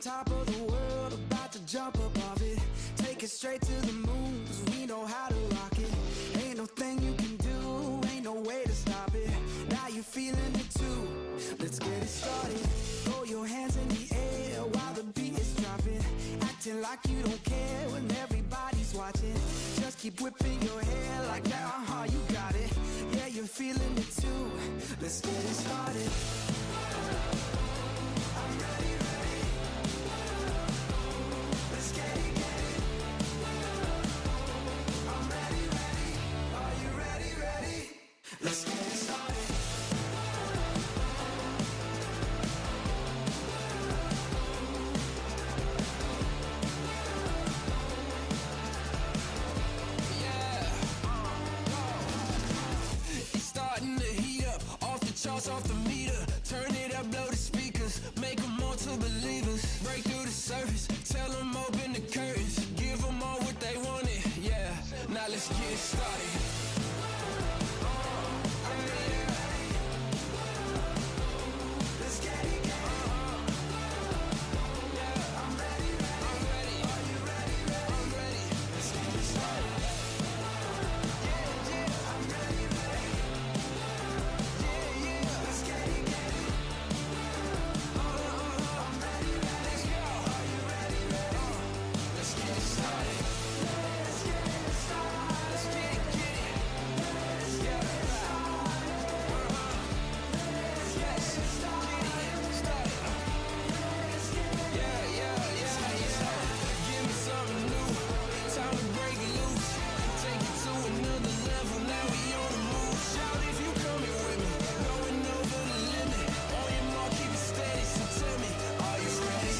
top of the world, about to jump above it. Take it straight to the moon, 'cause we know how to rock it. Ain't no thing you can do, ain't no way to stop it. Now you're feeling it too, let's get it started. Throw your hands in the air while the beat is dropping. Acting like you don't care when everybody's watching. Just keep whipping your hair like that, you got it. Yeah, you're feeling it too, let's get it started. I'm ready, ready. Let's get it, get it. I'm ready, ready. Are you ready, ready? Let's get it started. Off the meter, turn it up, blow the speakers, make them more to believers, break through the surface, tell them open the curtains, give them all what they wanted, yeah, now let's get it started. I'm ready, ready. Let's get it, get it. Yeah, I'm ready, ready. I'm ready. Are you ready, ready? I'm ready. Let's get it started. Yeah, yeah, I'm ready, ready. Let's get it, get it. I'm ready, ready. Let's go. Are you ready, ready? Let's get it started. Let's get it started. Let's get it, get it. Let's get it started. Let's get it started. Let's get it. Yeah, yeah, yeah. Give me something new. Time to break it loose. Take it to another level. Now we on the move. Shout if you coming with me. Going over the limit. On your mark, keep it steady. So tell me, are you ready?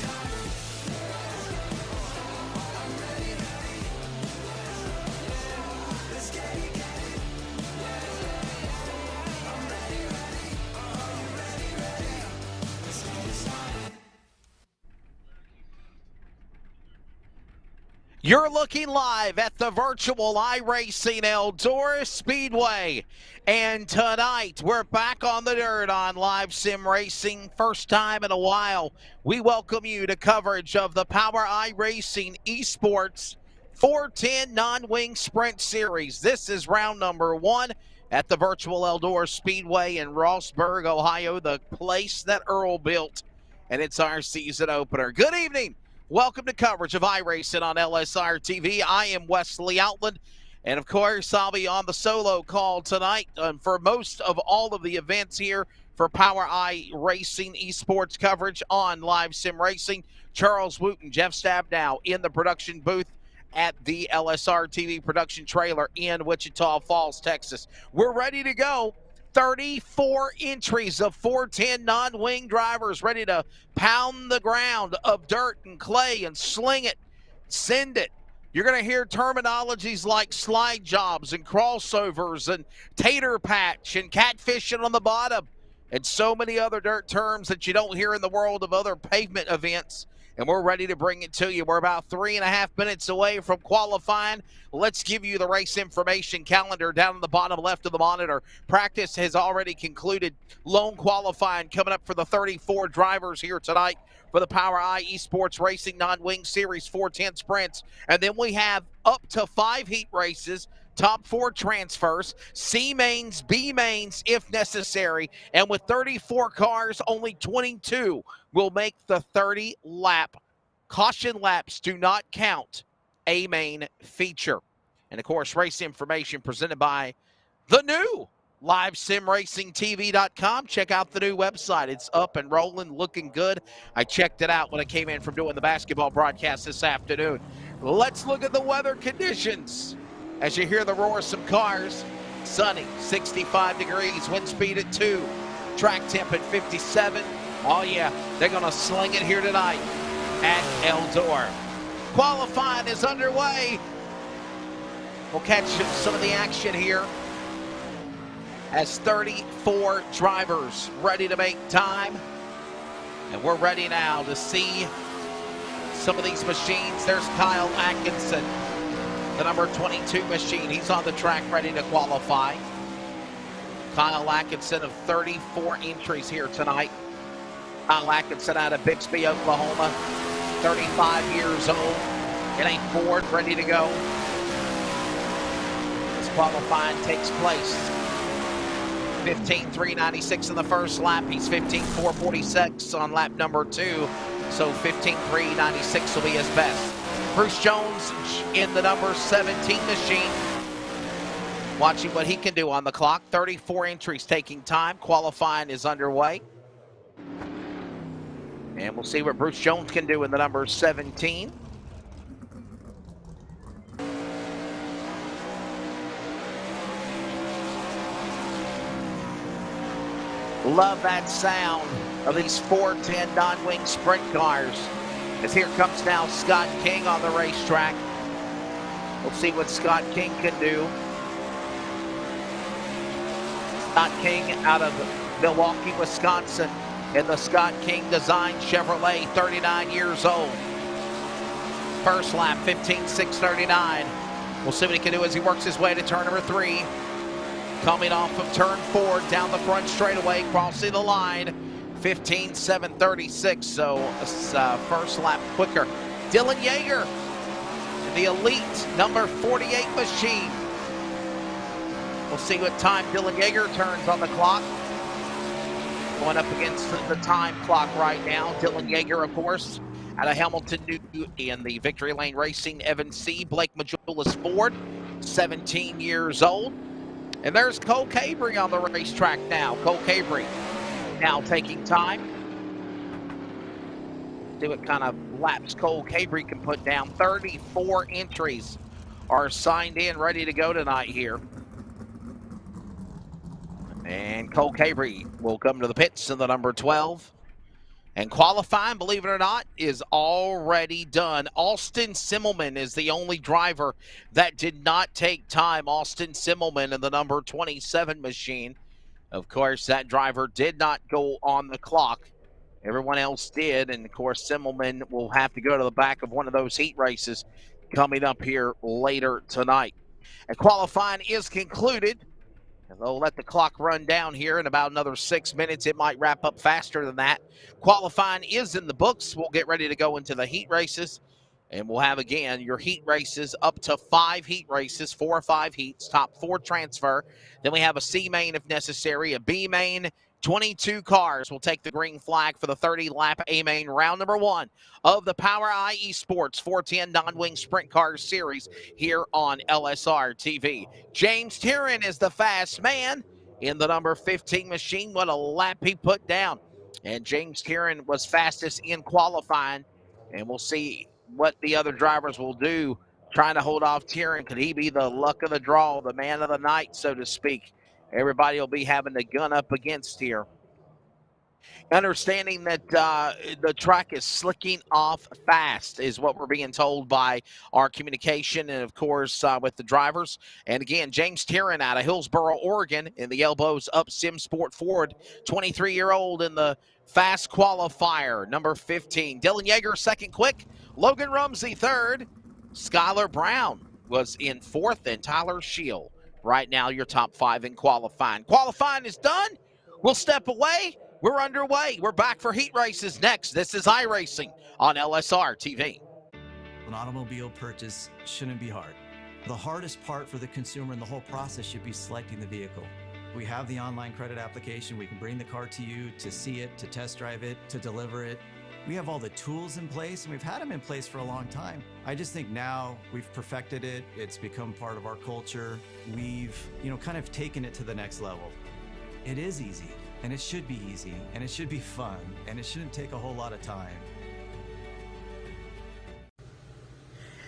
I'm ready, ready. Let's get it, get it. I'm ready, ready. Are you ready, ready? Let's get it started. You're looking live at the virtual iRacing Eldora Speedway. And tonight, we're back on the dirt on live sim racing. First time in a while, we welcome you to coverage of the POWRi Racing Esports 410 Non-Wing Sprint Series. This is round number 1 at the virtual Eldora Speedway in Rossburg, Ohio, the place that Earl built. And it's our season opener. Good evening. Welcome to coverage of iRacing on LSRTV. I am Wesley Outland, and of course, I'll be on the solo call tonight for most of all of the events here for POWRi Racing Esports coverage on live sim racing. Charles Wooten, Jeff Stabnow in the production booth at the LSRTV production trailer in Wichita Falls, Texas. We're ready to go. 34 entries of 410 non-wing drivers ready to pound the ground of dirt and clay and sling it, send it. You're going to hear terminologies like slide jobs and crossovers and tater patch and catfishing on the bottom and so many other dirt terms that you don't hear in the world of other pavement events. And we're ready to bring it to you. We're about 3.5 minutes away from qualifying. Let's give you the race information calendar down in the bottom left of the monitor. Practice has already concluded. Lone qualifying coming up for the 34 drivers here tonight for the POWRi Esports Racing Non-Wing Series 410 Sprints. And then we have up to 5 heat races, top 4 transfers, C mains, B mains if necessary. And with 34 cars, only 22 will make the 30-lap. Caution laps do not count A main feature. And of course, race information presented by the new LiveSimRacingTV.com. Check out the new website. It's up and rolling, looking good. I checked it out when I came in from doing the basketball broadcast this afternoon. Let's look at the weather conditions. As you hear the roar of some cars, sunny, 65 degrees, wind speed at 2, track temp at 57. Oh yeah, they're gonna sling it here tonight at Eldora. Qualifying is underway. We'll catch some of the action here as 34 drivers ready to make time. And we're ready now to see some of these machines. There's Kyle Atkinson, the number 22 machine. He's on the track ready to qualify. Kyle Atkinson of 34 entries here tonight. Kyle Atkinson out of Bixby, Oklahoma. 35 years old in a Ford ready to go. This qualifying takes place. 15.396 in the first lap. He's 15.446 on lap number 2. So 15.396 will be his best. Bruce Jones in the number 17 machine. Watching what he can do on the clock. 34 entries taking time. Qualifying is underway. And we'll see what Bruce Jones can do in the number 17. Love that sound of these 410 non-wing sprint cars. As here comes now Scott King on the racetrack. We'll see what Scott King can do. Scott King out of Milwaukee, Wisconsin, in the Scott King designed Chevrolet, 39 years old. First lap, 15.639. We'll see what he can do as he works his way to turn number 3. Coming off of turn 4, down the front straightaway, crossing the line, 15.736, so first lap quicker. Dylan Yeager, the elite number 48 machine. We'll see what time Dylan Yeager turns on the clock. Going up against the time clock right now. Dylan Yeager, of course, out of Hamilton, New in the Victory Lane Racing Evan C. Blake Majulis Ford, 17 years old. And there's Cole Cabry on the racetrack now. Cole Cabry now taking time. See what kind of laps Cole Cabry can put down. 34 entries are signed in, ready to go tonight here. And Cole Cabry will come to the pits in the number 12. And qualifying, believe it or not, is already done. Austin Simmelman is the only driver that did not take time. Austin Simmelman in the number 27 machine. Of course, that driver did not go on the clock. Everyone else did. And, of course, Simmelman will have to go to the back of one of those heat races coming up here later tonight. And qualifying is concluded. And they'll let the clock run down here in about another 6 minutes. It might wrap up faster than that. Qualifying is in the books. We'll get ready to go into the heat races. And we'll have, again, your heat races up to 5 heat races, 4 or 5 heats, top 4 transfer. Then we have a C main if necessary, a B main. 22 cars will take the green flag for the 30-lap A main round number 1 of the POWRi Esports 410 non-wing sprint car series here on LSRTV. James Tiernan is the fast man in the number 15 machine. What a lap he put down. And James Tiernan was fastest in qualifying. And we'll see what the other drivers will do trying to hold off Tiernan. Could he be the luck of the draw, the man of the night, so to speak? Everybody will be having to gun up against here. Understanding that the track is slicking off fast is what we're being told by our communication and, of course, with the drivers. And, again, James Tiernan out of Hillsboro, Oregon in the Elbows Up Sim Sport Ford, 23-year-old in the fast qualifier, number 15. Dylan Yeager second quick. Logan Rumsey third. Skylar Brown was in fourth, and Tyler Shield. Right now, your top 5 in qualifying. Qualifying is done. We'll step away. We're underway. We're back for heat races next. This is iRacing on LSR TV. An automobile purchase shouldn't be hard. The hardest part for the consumer in the whole process should be selecting the vehicle. We have the online credit application. We can bring the car to you to see it, to test drive it, to deliver it. We have all the tools in place, and we've had them in place for a long time. I just think now we've perfected it. It's become part of our culture. We've, kind of taken it to the next level. It is easy, and it should be easy, and it should be fun, and it shouldn't take a whole lot of time.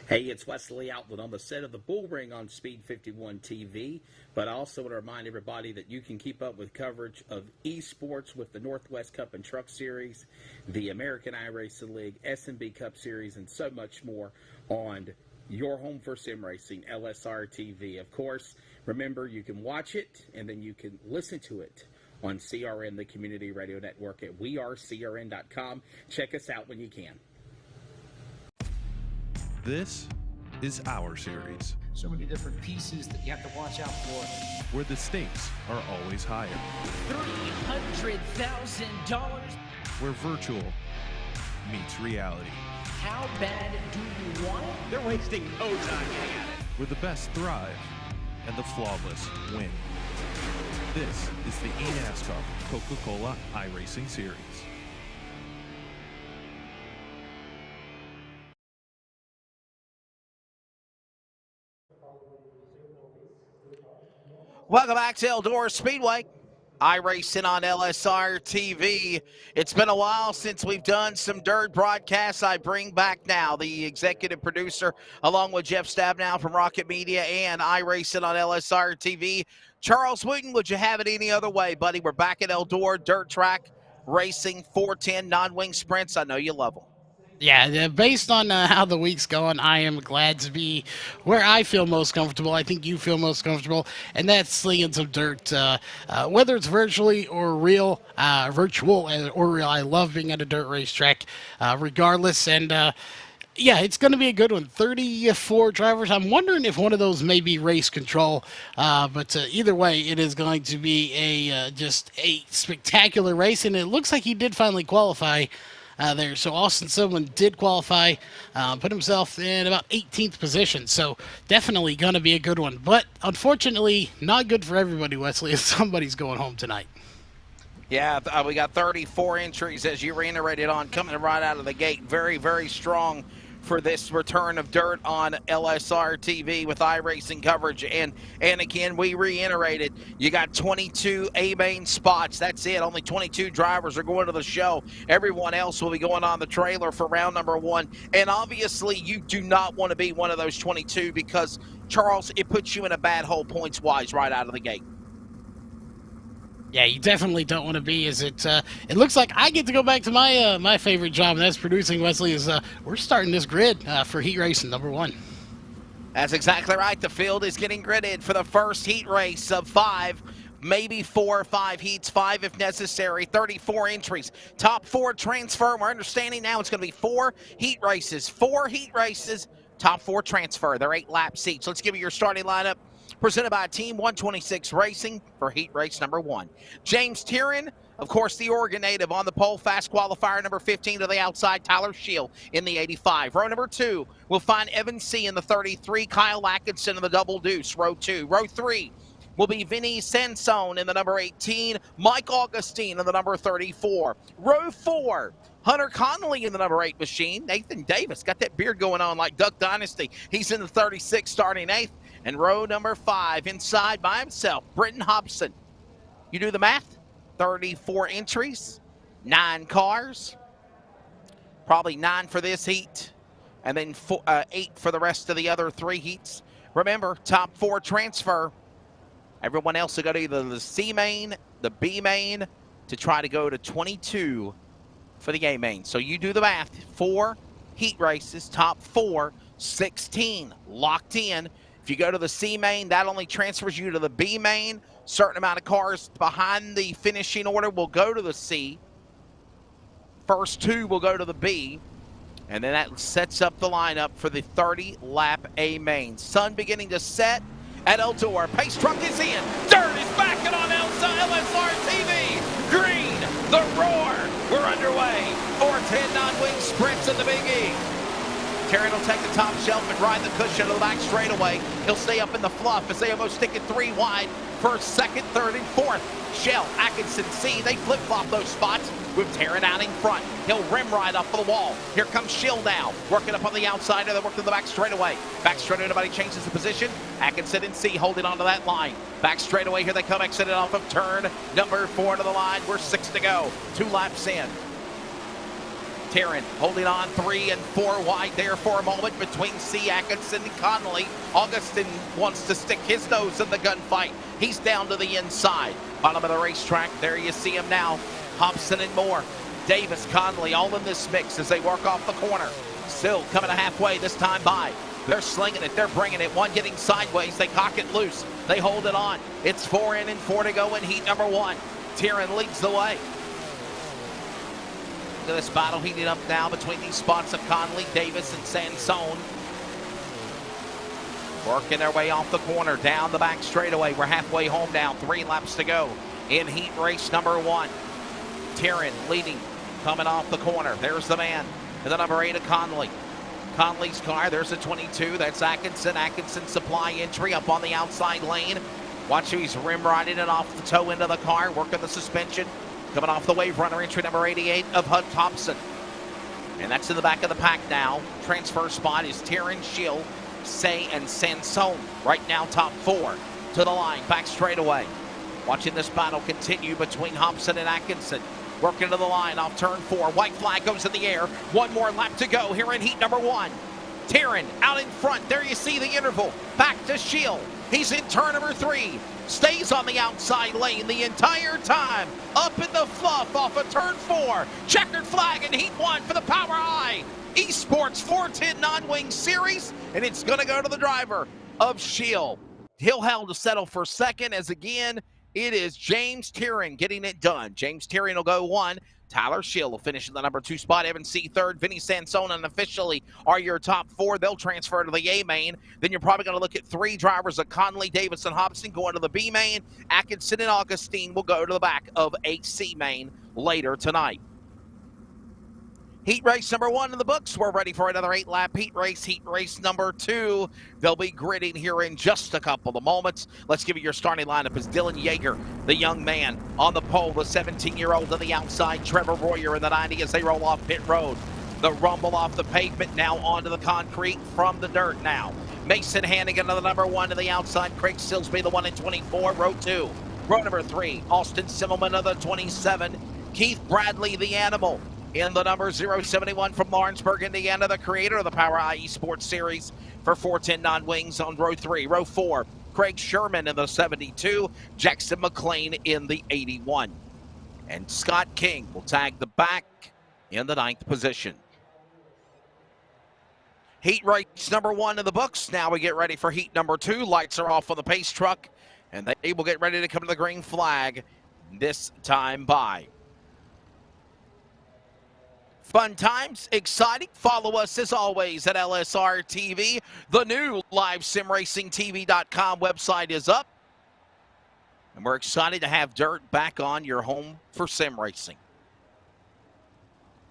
Hey, it's Wesley Outland on the set of the Bull Ring on Speed 51 TV, but I also want to remind everybody that you can keep up with coverage of esports with the Northwest Cup and Truck Series, the American iRacing League, S&B Cup Series, and so much more on your home for sim racing, LSR TV. Of course, remember, you can watch it, and then you can listen to it on CRN, the community radio network at wearecrn.com. Check us out when you can. This is our series, So many different pieces that you have to watch out for. where the stakes are always higher, $300,000. where virtual meets reality. How bad do you want it? They're wasting no time getting at it. Where the best thrive and the flawless win. This is the eNASCAR Coca-Cola iRacing Series. Welcome back to Eldora Speedway. iRacing on LSRTV. It's been a while since we've done some dirt broadcasts. I bring back now the executive producer, along with Jeff Stabnow from Rocket Media and iRacing on LSRTV. Charles Wooten, would you have it any other way, buddy? We're back at Eldora, dirt track racing, 410 non-wing sprints. I know you love them. Yeah, based on how the week's going, I am glad to be where I feel most comfortable. I think you feel most comfortable, and that's slinging some dirt, whether it's virtually or real, virtual or real. I love being at a dirt racetrack, regardless, and yeah, it's going to be a good one. 34 drivers. I'm wondering if one of those may be race control, but either way, it is going to be a just a spectacular race, and it looks like he did finally qualify there. So Austin Sibling did qualify, put himself in about 18th position. So definitely going to be a good one. But unfortunately, not good for everybody, Wesley, if somebody's going home tonight. Yeah, we got 34 entries, as you reiterated on, coming right out of the gate. Very, very strong for this return of dirt on LSRTV with iRacing coverage. And again, we reiterated, you got 22 A-main spots. That's it. Only 22 drivers are going to the show. Everyone else will be going on the trailer for round number 1. And obviously, you do not want to be one of those 22 because, Charles, it puts you in a bad hole points-wise right out of the gate. Yeah, you definitely don't want to be. It looks like I get to go back to my my favorite job, and that's producing, Wesley. We're starting this grid for heat racing number 1. That's exactly right. The field is getting gridded for the first heat race of 5, maybe 4 or 5 heats, 5 if necessary, 34 entries. Top 4 transfer. We're understanding now it's going to be 4 heat races. 4 heat races, top 4 transfer. They're 8-lap seats. Let's give you your starting lineup. Presented by Team 126 Racing for heat race number 1. James Tieran, of course, the Oregon native on the pole. Fast qualifier number 15 to the outside. Tyler Shield in the 85. Row number 2, we'll find Evan C. in the 33. Kyle Atkinson in the double deuce. Row 2. Row 3 will be Vinny Sansone in the number 18. Mike Augustine in the number 34. Row 4, Hunter Connolly in the number 8 machine. Nathan Davis got that beard going on like Duck Dynasty. He's in the 36, starting 8th. And row number 5, inside by himself, Britton Hobson. You do the math, 34 entries, 9 cars, probably 9 for this heat, and then 8 for the rest of the other 3 heats. Remember, top 4 transfer. Everyone else will go to either the C main, the B main, to try to go to 22 for the A main. So you do the math, 4 heat races, top 4, 16 locked in. If you go to the C main, that only transfers you to the B main. Certain amount of cars behind the finishing order will go to the C. First 2 will go to the B. And then that sets up the lineup for the 30-lap A main. Sun beginning to set at Eldora. Pace truck is in. Dirt is backing on LSRTV. Green, the roar. We're underway. 410 non-wing sprints in the Big E. Terry will take the top shelf and ride the cushion of the back straightaway. He'll stay up in the fluff as they almost stick it 3 wide. First, second, third, and fourth. Shell, Atkinson, C. They flip-flop those spots with Terran out in front. He'll rim ride up for the wall. Here comes Schill now, working up on the outside, and they're working the back straightaway. Back straightaway, nobody changes the position. Atkinson and C holding onto that line. Back straightaway, here they come, exiting off of turn number 4 to the line. We're 6 to go. 2 laps in. Terran holding on 3 and 4 wide there for a moment between C. Atkinson and Connolly. Augustin wants to stick his nose in the gunfight. He's down to the inside. Bottom of the racetrack, there you see him now. Hobson and Moore. Davis, Connolly, all in this mix as they work off the corner. Still coming to halfway this time by. They're slinging it, they're bringing it. One getting sideways, they cock it loose. They hold it on. It's 4 in and 4 to go in heat number 1. Terran leads the way. This battle heating up now between these spots of Conley, Davis, and Sansone. Working their way off the corner, down the back straightaway. We're halfway home now, 3 laps to go in heat race number 1. Terran leading, coming off the corner. There's the man And the number 8 of Conley. Conley's car, there's a 22. That's Atkinson. Atkinson supply entry up on the outside lane. Watch who he's rim riding it off the toe end of the car, working the suspension. Coming off the wave runner entry, number 88 of Hud Thompson. And that's in the back of the pack now. Transfer spot is Taryn Schill, Say, and Sansone. Right now, top 4 to the line, back straight away. Watching this battle continue between Hobson and Atkinson. Working to the line off turn 4. White flag goes in the air. One more lap to go here in heat number 1. Taryn out in front. There you see the interval. Back to Schill. He's in turn number 3. Stays on the outside lane the entire time. Up in the fluff off of turn 4. Checkered flag in heat 1 for the POWRi Esports 410 non-wing series. And it's going to go to the driver of Schill. He'll held to settle for second as again, it is James Taryn getting it done. James Taryn will go 1. Tyler Schill will finish in the number 2 spot. Evan C. 3rd. Vinny Sansone unofficially are your top 4. They'll transfer to the A main. Then you're probably going to look at 3 drivers of Conley, Davis, and Hobson going to the B main. Atkinson and Augustine will go to the back of AC main later tonight. Heat race number 1 in the books. We're ready for another 8-lap heat race number 2. They'll be gridding here in just a couple of moments. Let's give you your starting lineup as Dylan Yeager, the young man on the pole, the 17-year-old on the outside, Trevor Royer in the 90 as they roll off pit road. The rumble off the pavement now onto the concrete from the dirt now. Mason Hannigan to the number 1 to the outside, Craig Silsby the 1 in 24, row 2. Row number 3, Austin Simmelman of the 27, Keith Bradley the animal. In the number 071 from Lawrenceburg, Indiana, the creator of the POWRi Esports Series for 410 non-wings on row 3. Row 4, Craig Sherman in the 72, Jackson McLean in the 81. And Scott King will tag the back in the 9th position. Heat race number 1 in the books. Now we get ready for heat number 2. Lights are off on the pace truck, and they will get ready to come to the green flag this time by. Fun times, exciting. Follow us as always at LSRTV. The new LiveSimRacingTV.com website is up. And we're excited to have dirt back on your home for sim racing.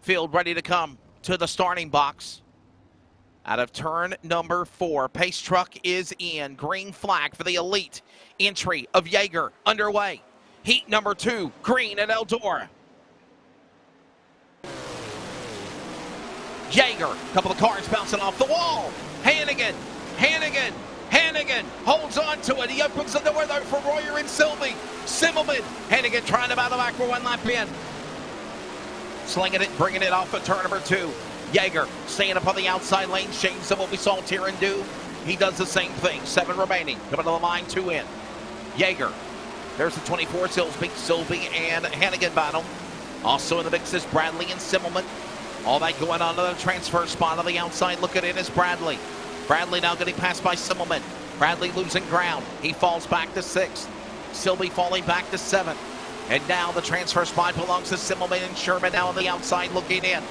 Field ready to come to the starting box. Out of turn number 4, pace truck is in. Green flag for the elite. Entry of Yeager underway. Heat number 2, green at Eldora. Yeager, a couple of cars bouncing off the wall. Hannigan holds on to it. He opens the door though for Royer and Silby. Simmelman, Hannigan trying to battle back for 1 lap in. Slinging it, bringing it off at turn number 2. Yeager staying up on the outside lane, shames of what we saw Taryn do. He does the same thing. 7 remaining, coming to the line, 2 in. Yeager, there's the 24, Silby and Hannigan battle. Also in the mix is Bradley and Simmelman. All that going on to the transfer spot on the outside. Looking in is Bradley. Bradley now getting passed by Simmelman. Bradley losing ground. He falls back to 6th. Silby falling back to 7th. And now the transfer spot belongs to Simmelman and Sherman now on the outside looking in.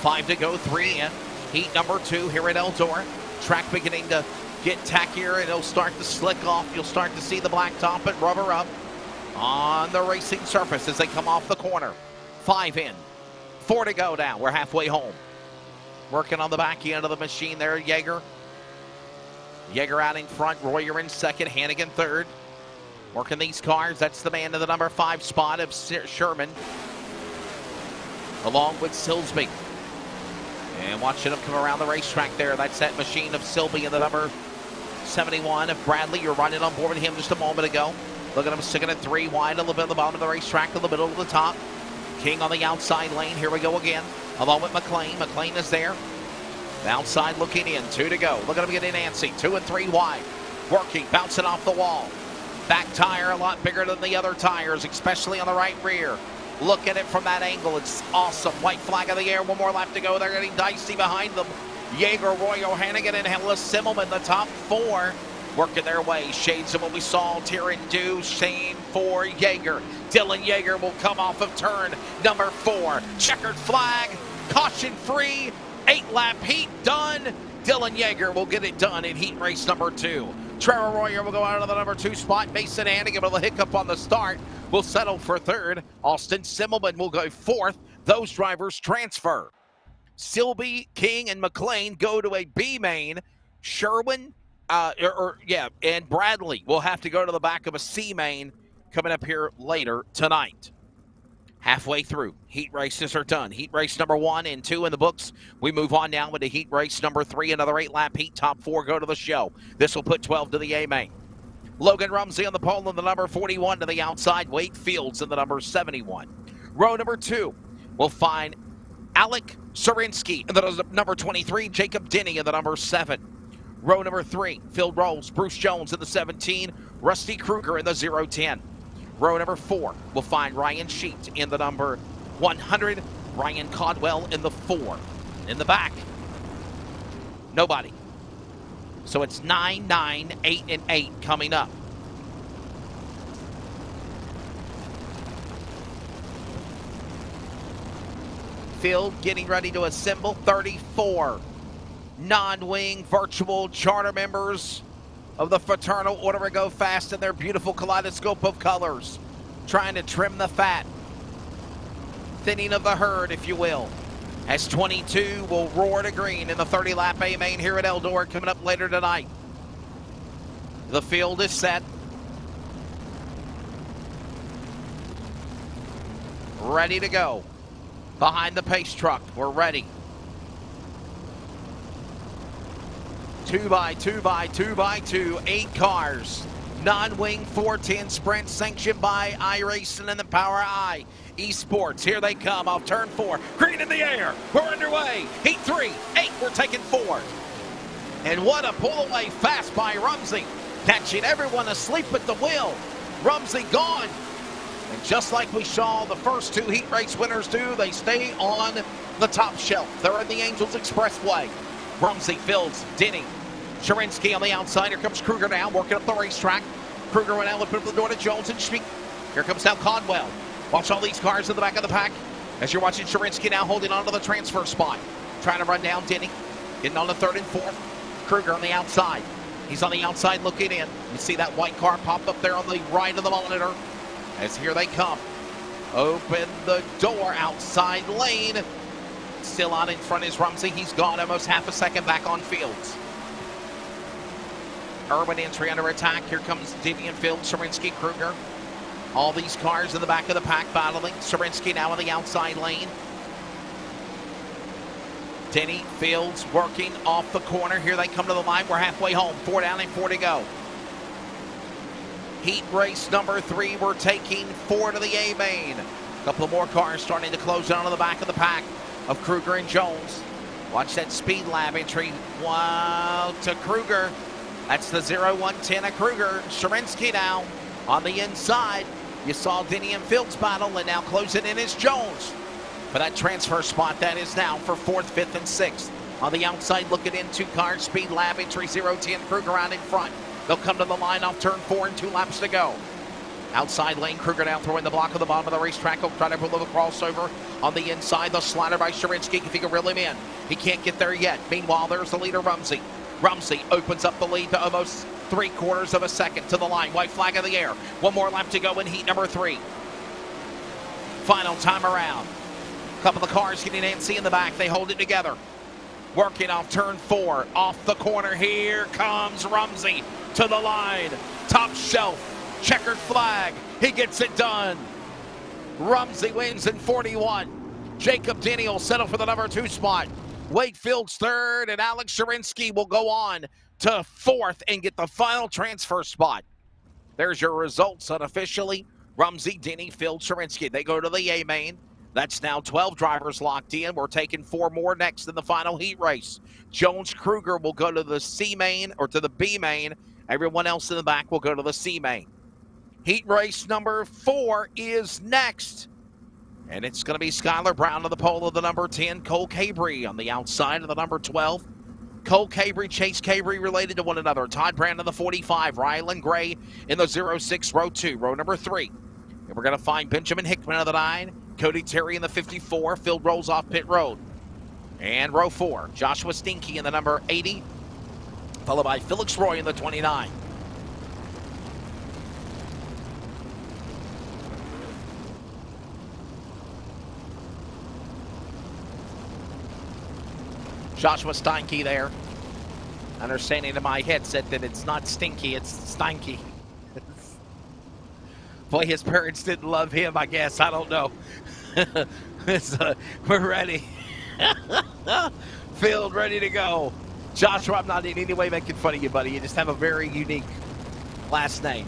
5 to go, 3 in. Heat number 2 here at Eldora. Track beginning to get tackier and it'll start to slick off. You'll start to see the blacktop and rubber up on the racing surface as they come off the corner. 5 in. 4 to go now. We're halfway home. Working on the back end of the machine there, Yeager. Yeager out in front. Royer in 2nd. Hannigan 3rd. Working these cars. That's the man in the number 5 spot of Sherman. Along with Silsby. And watching him come around the racetrack there. That's that machine of Silby in the number 71 of Bradley. You're running on board with him just a moment ago. Look at him sticking at 3 wide, a little bit at the bottom of the racetrack, in the middle of the top. King on the outside lane. Here we go again. Along with McLean. McLean is there. The outside looking in. 2 to go. Look at him get in Nancy. 2 and 3 wide. Working. Bouncing off the wall. Back tire a lot bigger than the other tires, especially on the right rear. Look at it from that angle. It's awesome. White flag of the air. 1 more lap to go. They're getting dicey behind them. Yeager, Royer, Hannigan, and Hillis Simmelman, the top 4. Working their way. Shades of what we saw Taryn do. Same for Yeager. Dylan Yeager will come off of turn number 4. Checkered flag. Caution free. 8-lap heat done. Dylan Yeager will get it done in heat race number 2. Trevor Royer will go out of the number 2 spot. Mason Hannigan with a hiccup on the start will settle for 3rd. Austin Simmelman will go 4th. Those drivers transfer. Silby, King, and McLean go to a B main. Sherwin, and Bradley will have to go to the back of a C main coming up here later tonight. Halfway through, heat races are done. Heat race number 1 and 2 in the books. We move on now into heat race number 3. Another 8-lap heat. Top 4 go to the show. This will put 12 to the A main. Logan Rumsey on the pole in the number 41 to the outside. Wade Fields in the number 71. Row number 2 will find Alec Sarinsky in the number 23. Jacob Denny in the number 7. Row number 3, Phil Rolls, Bruce Jones in the 17. Rusty Kruger in the 010. Row number 4 will find Ryan Sheet in the number 100. Ryan Caldwell in the 4. In the back, nobody. So it's 9, 9, 8, and 8 coming up. Field getting ready to assemble. 34 non-wing virtual charter members of the Fraternal Order to Go Fast in their beautiful kaleidoscope of colors, trying to trim the fat, thinning of the herd, if you will, as 22 will roar to green in the 30-lap A main here at Eldora coming up later tonight. The field is set. Ready to go. Behind the pace truck, we're ready. 2 by 2 by 2 by 2, 8 cars. Non-wing 410 sprint sanctioned by iRacing and the POWRi Esports. Here they come off turn 4. Green in the air. We're underway. Heat 3, 8. We're taking 4. And what a pull away fast by Rumsey. Catching everyone asleep at the wheel. Rumsey gone. And just like we saw the first 2 heat race winners do, they stay on the top shelf. They're in the Angels Expressway. Rumsey, Fields, Denny, Sharinsky on the outside. Here comes Kruger now, working up the racetrack. Kruger went out, open up the door to Jones and Schmeek. Here comes now Caldwell. Watch all these cars in the back of the pack as you're watching Sharinsky now holding on to the transfer spot. Trying to run down Denny. Getting on the 3rd and 4th. Kruger on the outside. He's on the outside looking in. You see that white car pop up there on the right of the monitor. As here they come. Open the door, outside lane. Still on in front is Rumsey. He's gone almost half a second back on Fields. Urban entry under attack. Here comes Denny and Fields, Sarinsky, Kruger. All these cars in the back of the pack battling. Sarinsky now in the outside lane. Denny, Fields working off the corner. Here they come to the line. We're halfway home. 4 down and 4 to go. Heat race number 3. We're taking 4 to the A main. A couple of more cars starting to close down on the back of the pack of Kruger and Jones. Watch that speed lab entry. Wow, to Kruger. That's the 0110 of Kruger. Sharinsky now on the inside. You saw Denny and Fields battle, and now closing in is Jones for that transfer spot. That is now for 4th, 5th, and 6th. On the outside, looking in 2 cars. Speed lab entry 010. Kruger out in front. They'll come to the line off turn 4 and 2 laps to go. Outside lane, Kruger now throwing the block of the bottom of the racetrack. He'll try to pull the crossover on the inside. The slider by Sharinsky if he can reel him in. He can't get there yet. Meanwhile, there's the leader, Rumsey. Rumsey opens up the lead to almost 3/4 of a second to the line. White flag in the air. 1 more lap to go in heat number 3. Final time around. A couple of the cars getting antsy in the back. They hold it together. Working off turn 4. Off the corner. Here comes Rumsey to the line. Top shelf. Checkered flag. He gets it done. Rumsey wins in 41. Jacob Denny will settle for the number 2 spot. Wade Fields 3rd, and Alex Sharinsky will go on to 4th and get the final transfer spot. There's your results unofficially. Rumsey, Denny, Fields, Sharinsky. They go to the A main. That's now 12 drivers locked in. We're taking 4 more next in the final heat race. Jones Kruger will go to the C main or to the B main. Everyone else in the back will go to the C main. Heat race number 4 is next. And it's going to be Skylar Brown to the pole of the number 10. Cole Cabry on the outside of the number 12. Cole Cabry, Chase Cabry related to one another. Todd Brand in the 45. Rylan Gray in the 06, row 2, row number 3. And we're going to find Benjamin Hickman of the 9. Cody Terry in the 54. Field rolls off pit road. And row 4, Joshua Stinky in the number 80. Followed by Felix Roy in the 29. Joshua Steinke there. Understanding in my headset that it's not Stinky, it's Steinke. Boy, his parents didn't love him, I guess. I don't know. We're ready. Field ready to go. Joshua, I'm not in any way making fun of you, buddy. You just have a very unique last name.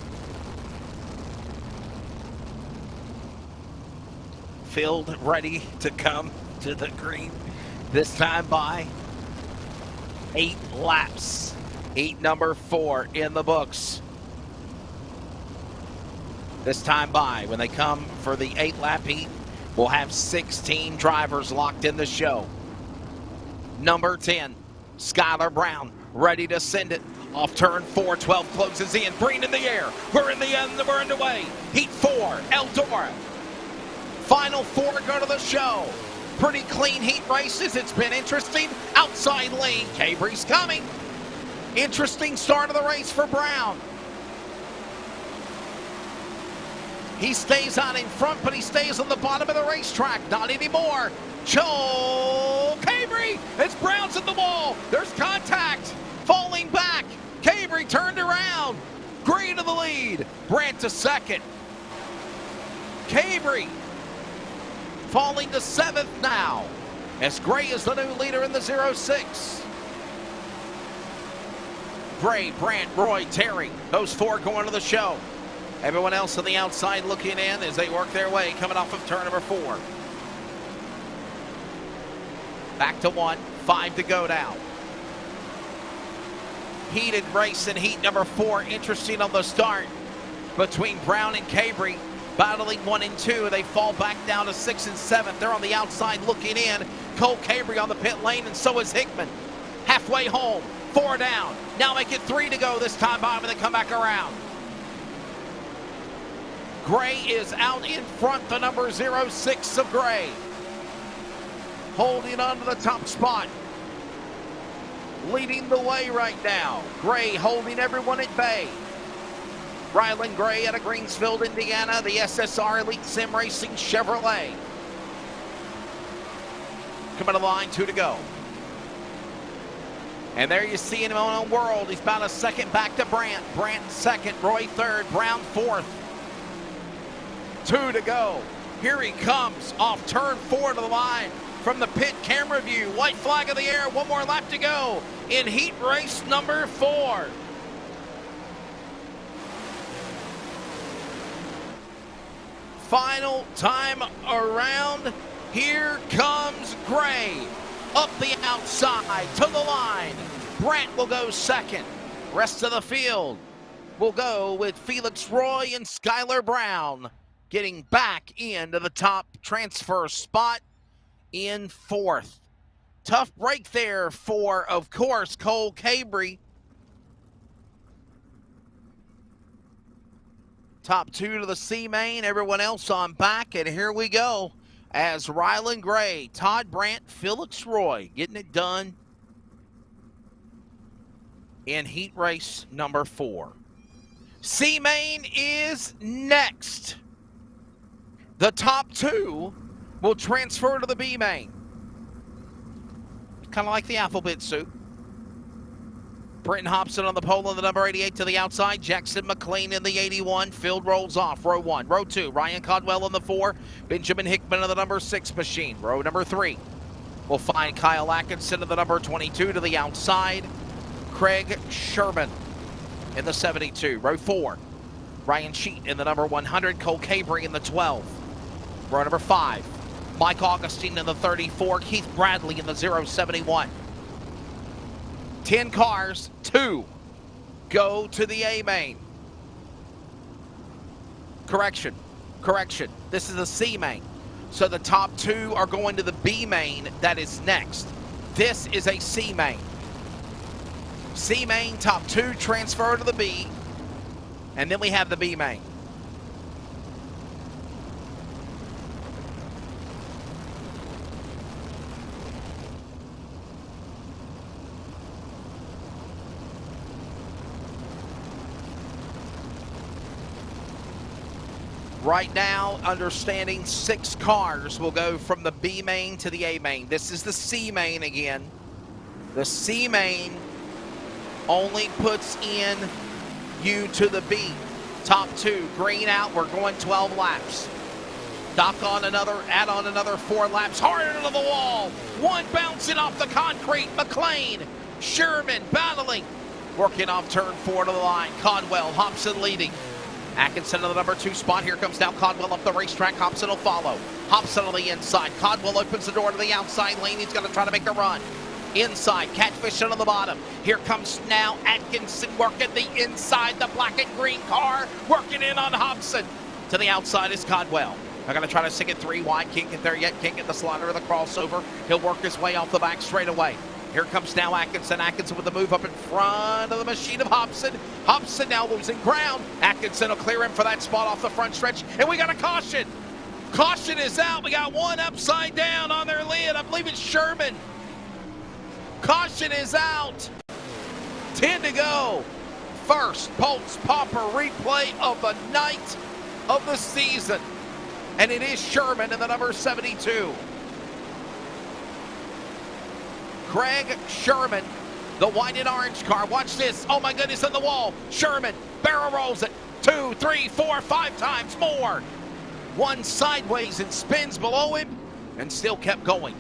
Field ready to come to the green. This time by 8 laps. Heat number 4 in the books. This time by, when they come for the 8-lap heat, we'll have 16 drivers locked in the show. Number 10, Skylar Brown, ready to send it. Off turn 4, 12 closes in, green in the air. We're in the end, we're underway. Heat 4, Eldora. Final 4 go to the show. Pretty clean heat races. It's been interesting. Outside lane, Cabry's coming. Interesting start of the race for Brown. He stays out in front, but he stays on the bottom of the racetrack. Not anymore. Cabry, it's Brown's at the wall. There's contact. Falling back. Cabry turned around. Gray to the lead. Brandt to second. Cabry falling to 7th now, as Gray is the new leader in the 06. Gray, Brandt, Roy, Terry, those 4 going to the show. Everyone else on the outside looking in as they work their way, coming off of turn number 4. Back to 1, 5 to go now. Heated race in heat number 4, interesting on the start between Brown and Cabry. Battling 1 and 2, they fall back down to 6 and 7. They're on the outside looking in. Cole Cabry on the pit lane, and so is Hickman. Halfway home, 4 down. Now make it 3 to go this time by when they come back around. Gray is out in front, the number 06 of Gray. Holding on to the top spot. Leading the way right now. Gray holding everyone at bay. Rylan Gray out of Greensfield, Indiana, the SSR Elite Sim Racing Chevrolet. Coming to the line, 2 to go. And there you see him on a world. He's about a second back to Brandt. Brandt second, Roy third, Brown 4th. 2 to go. Here he comes off turn 4 to the line from the pit camera view. White flag in the air, 1 more lap to go in heat race number 4. Final time around. Here comes Gray. Up the outside to the line. Brandt will go second. Rest of the field will go with Felix Roy and Skylar Brown getting back into the top transfer spot in 4th. Tough break there for, of course, Cole Cabry. Top 2 to the C main, everyone else on back, and here we go as Rylan Gray, Todd Brandt, Felix Roy getting it done in heat race number 4. C main is next. The top 2 will transfer to the B main. Kind of like the alphabet soup. Brenton Hobson on the pole on the number 88 to the outside. Jackson McLean in the 81. Field rolls off. Row 1. Row 2. Ryan Codwell on the 4. Benjamin Hickman on the number 6 machine. Row number 3. We'll find Kyle Atkinson in the number 22 to the outside. Craig Sherman in the 72. Row 4. Ryan Sheet in the number 100. Cole Cabry in the 12. Row number 5. Mike Augustine in the 34. Keith Bradley in the 071. 10 cars, 2 go to the A main. Correction. This is the C main. So the top 2 are going to the B main that is next. This is a C main. C main, top 2 transfer to the B. And then we have the B main. Right now, understanding 6 cars will go from the B main to the A main. This is the C main again. The C main only puts in you to the B. Top 2, green out, we're going 12 laps. Add on another 4 laps, harder to the wall. One bouncing off the concrete, McLean, Sherman battling. Working off turn 4 to the line, Codwell, Hobson leading. Atkinson in the number 2 spot. Here comes now Codwell up the racetrack. Hobson will follow. Hobson on the inside. Codwell opens the door to the outside lane. He's going to try to make a run. Inside, Catfish on the bottom. Here comes now Atkinson working the inside. The black and green car working in on Hobson. To the outside is Codwell. They're going to try to sink it 3 wide. Can't get there yet. Can't get the slider of the crossover. He'll work his way off the back straightaway. Here comes now Atkinson. Atkinson with the move up in front of the machine of Hobson. Hobson now losing ground. Atkinson will clear him for that spot off the front stretch. And we got a caution. Caution is out. We got one upside down on their lid. I believe it's Sherman. Caution is out. 10 to go. First Pulse Popper replay of the night of the season. And it is Sherman in the number 72. Craig Sherman, the white and orange car. Watch this. Oh my goodness, on the wall. Sherman barrel rolls it 2, 3, 4, 5 times more. One sideways and spins below him and still kept going.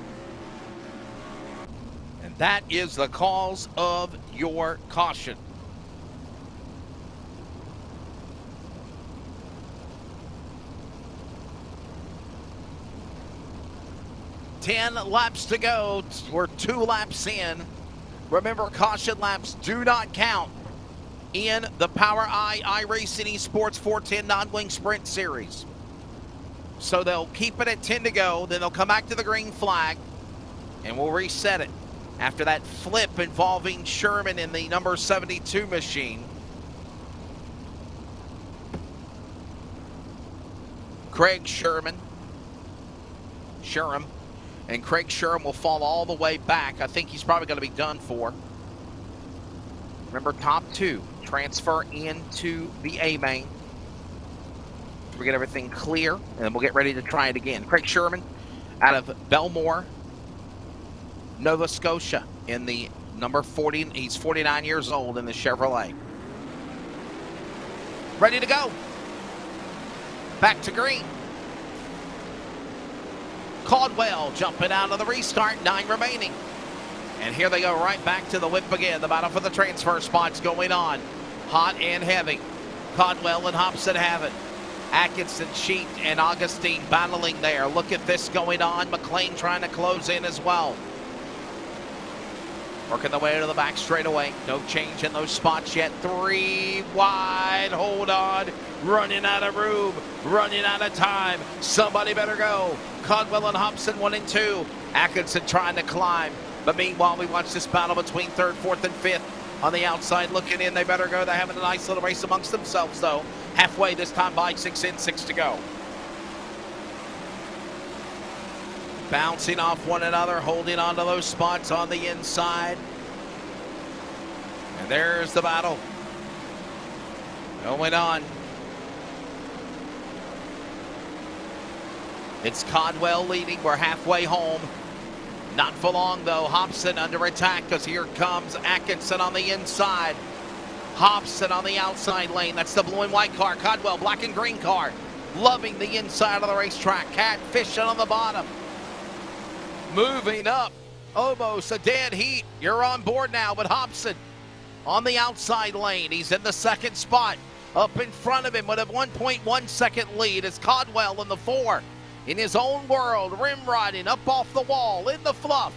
And that is the cause of your caution. Ten laps to go. We're 2 laps in. Remember, caution laps do not count in the POWRi iRacing Esports 410 non-wing sprint series. So they'll keep it at 10 to go, then they'll come back to the green flag, and we'll reset it after that flip involving Sherman in the number 72 machine. Craig Sherman. And Craig Sherman will fall all the way back. I think he's probably going to be done for. Remember, top 2 transfer into the A main. We get everything clear, and then we'll get ready to try it again. Craig Sherman out of Belmore, Nova Scotia, in the number 40. He's 49 years old in the Chevrolet. Ready to go. Back to green. Caldwell jumping out of the restart, 9 remaining. And here they go right back to the whip again. The battle for the transfer spots going on. Hot and heavy. Caldwell and Hobson have it. Atkinson, Cheat, and Augustine battling there. Look at this going on. McLean trying to close in as well. Working the way to the back straightaway. No change in those spots yet. 3 wide. Hold on. Running out of room. Running out of time. Somebody better go. Caldwell and Hobson 1 and 2. Atkinson trying to climb. But meanwhile, we watch this battle between 3rd, 4th, and 5th. On the outside looking in. They better go. They're having a nice little race amongst themselves, though. Halfway this time by 6 in, 6 to go. Bouncing off one another, holding on to those spots on the inside. And there's the battle going on. It's Caldwell leading. We're halfway home. Not for long, though. Hobson under attack because here comes Atkinson on the inside. Hobson on the outside lane. That's the blue and white car. Caldwell, black and green car. Loving the inside of the racetrack. Catfish on the bottom. Moving up. Almost a dead heat. You're on board now with Hobson on the outside lane. He's in the 2nd spot. Up in front of him with a 1.1 second lead is Caldwell in the 4. In his own world, rim riding up off the wall, in the fluff,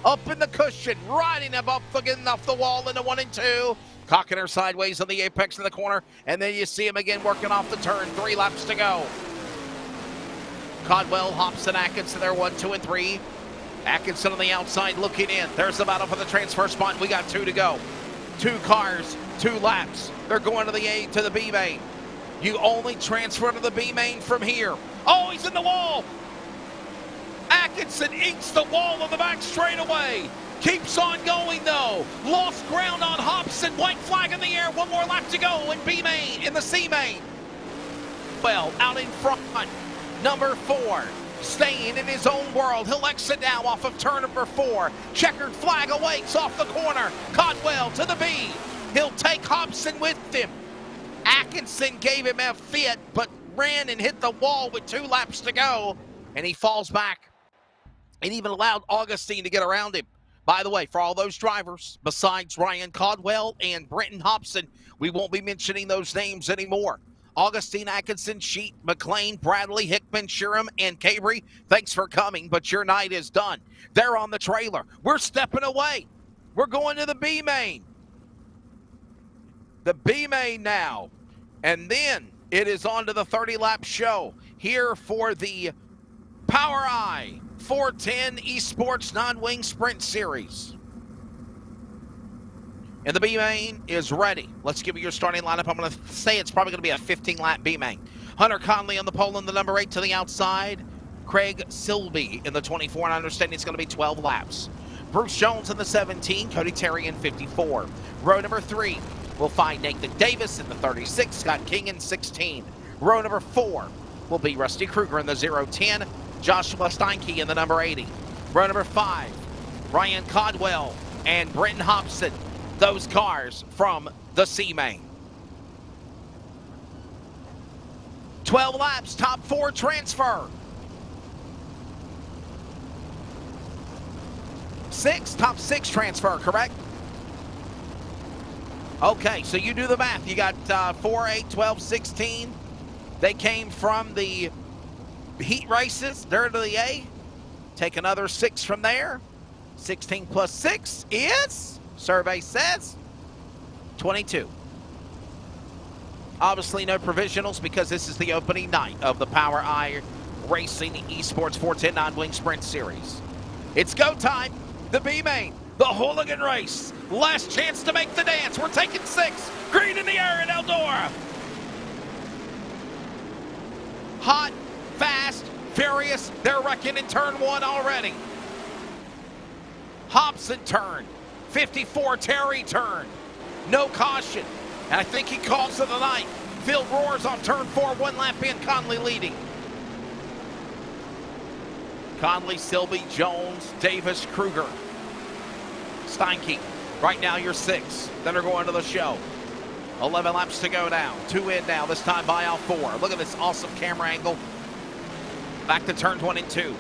up in the cushion, riding him up, getting off the wall into 1 and 2. Cocking her sideways on the apex of the corner, and then you see him again working off the turn. 3 laps to go. Caldwell, Hobson, Atkinson, they're 1, 2, and 3. Atkinson on the outside looking in. There's the battle for the transfer spot. We got 2 to go. 2 cars, 2 laps. They're going to the A to the B main. You only transfer to the B main from here. Oh, he's in the wall. Atkinson eats the wall on the back straightaway. Keeps on going, though. Lost ground on Hobson. White flag in the air. 1 more lap to go in B main, in the C main. Well, out in front, number 4. staying in his own world. He'll exit now off of turn number 4. Checkered flag awaits off the corner. Codwell to the B. He'll take Hobson with him. Atkinson gave him a fit, but ran and hit the wall with 2 laps to go, and he falls back. And even allowed Augustine to get around him. By the way, for all those drivers, besides Ryan Codwell and Brenton Hobson, we won't be mentioning those names anymore. Augustine, Atkinson, Sheet, McLean, Bradley, Hickman, Sherham, and Cabry, thanks for coming, but your night is done. They're on the trailer. We're stepping away. We're going to the B main. The B main now. And then it is on to the 30-lap show here for the POWRi 410 Esports Non-Wing Sprint Series. And the B main is ready. Let's give you your starting lineup. I'm going to say it's probably going to be a 15-lap B main. Hunter Conley on the pole in the number 8 to the outside. Craig Silby in the 24, and I understand it's going to be 12 laps. Bruce Jones in the 17, Cody Terry in 54. Row number 3, we'll find Nathan Davis in the 36, Scott King in 16. Row number 4 will be Rusty Kruger in the 010, Joshua Steinke in the number 80. Row number 5, Ryan Codwell and Brenton Hobson, those cars from the C main. 12 laps, top 4 transfer. 6, top 6 transfer, correct? Okay, so you do the math. You got 4, 8, 12, 16. They came from the heat races. They're to the A. Take another 6 from there. 16 plus 6 is, survey says, 22. Obviously no provisionals because this is the opening night of the POWRi Racing Esports 410 Non-Wing Sprint Series. It's go time. The B main, the hooligan race. Last chance to make the dance. We're taking 6. Green in the air at Eldora. Hot, fast, furious. They're wrecking in turn 1 already. Hobson turn. 54, Terry turn. No caution. And I think he calls it a night. Field roars on turn 4, 1 lap in, Conley leading. Conley, Silby, Jones, Davis, Kruger, Steinke. Right now you're 6. Then are going to the show. 11 laps to go now. 2 in now, this time by out 4. Look at this awesome camera angle. Back to turns 1 and 2.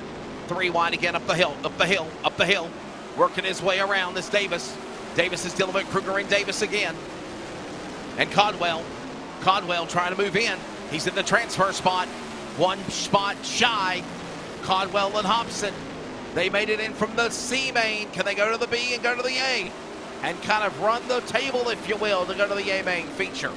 3 wide again, up the hill, up the hill, up the hill. Working his way around this Davis. Davis is dealing with Kruger and Davis again. And Codwell trying to move in. He's in the transfer spot. 1 spot shy. Codwell and Hobson. They made it in from the C main. Can they go to the B and go to the A? And kind of run the table, if you will, to go to the A main feature.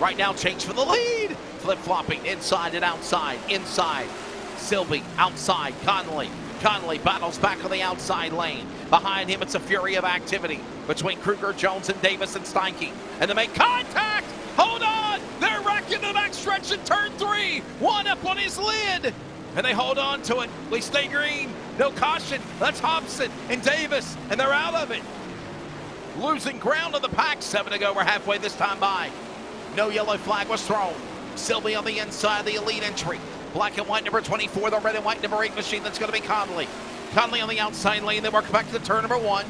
Right now, change for the lead. Flip-flopping inside and outside. Inside, Silby. Outside, Conley. Conley battles back on the outside lane. Behind him, it's a fury of activity between Kruger, Jones, and Davis and Steinke. And they make contact. Hold on. They're wrecking the back stretch in turn 3. 1 up on his lid. And they hold on to it. We stay green. No caution. That's Hobson and Davis. And they're out of it. Losing ground on the pack. 7 to go. We're halfway this time by. No yellow flag was thrown. Silby on the inside, the elite entry. Black and white number 24, the red and white number 8 machine. That's going to be Conley. Conley on the outside lane. They work back to turn number 1.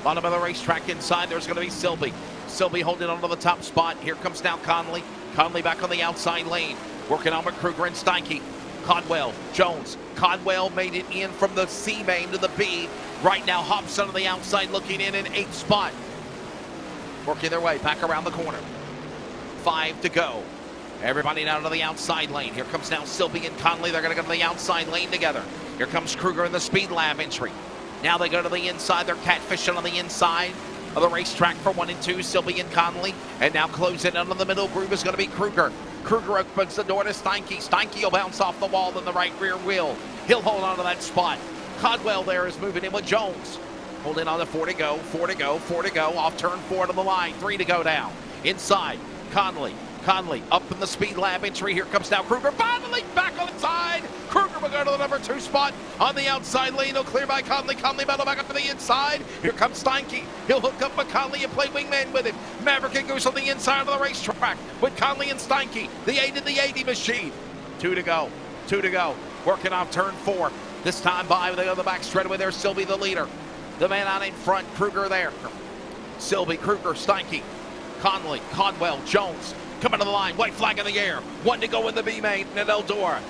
Bottom of the racetrack inside, there's going to be Silby. Silby holding on to the top spot. Here comes now Conley. Conley back on the outside lane. Working on with Kruger and Steinke. Codwell, Jones. Codwell made it in from the C main to the B. Right now, Hobson on the outside looking in 8th spot. Working their way back around the corner. 5 to go. Everybody down to the outside lane. Here comes now Silby and Conley. They're going to go to the outside lane together. Here comes Kruger in the Speed Lab entry. Now they go to the inside. They're catfishing on the inside of the racetrack for 1 and 2. Silby and Conley. And now closing in on the middle group is going to be Kruger. Kruger opens the door to Steinke. Steinke will bounce off the wall in the right rear wheel. He'll hold on to that spot. Codwell there is moving in with Jones. Holding on to 4 to go, 4 to go, 4 to go. Off turn 4 to the line. 3 to go now. Inside, Conley. Conley up in the Speed Lab entry. Here comes now Kruger battling back on the side. Kruger will go to the number 2 spot on the outside lane. He'll clear by Conley. Conley battle back up to the inside. Here comes Steinke. He'll hook up with Conley and play wingman with him. Maverick and Goose on the inside of the racetrack with Conley and Steinke. The 8 and the 80 machine. 2 to go. 2 to go. working off turn 4. This time by the other back straightaway there. Silby the leader. The man out in front, Kruger there. Silby, Kruger, Steinke, Conley, Codwell, Jones coming to the line. White flag in the air. One to go in the B main at Eldora.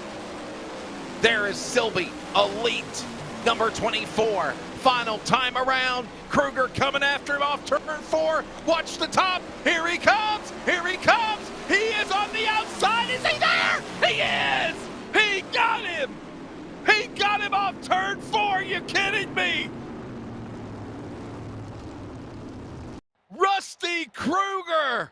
There is Silby, elite, number 24. Final time around. Kruger coming after him off turn 4. Watch the top. Here he comes. Here he comes. He is on the outside. Is he there? He is. He got him. He got him off turn 4. Are you kidding me? Rusty Kruger.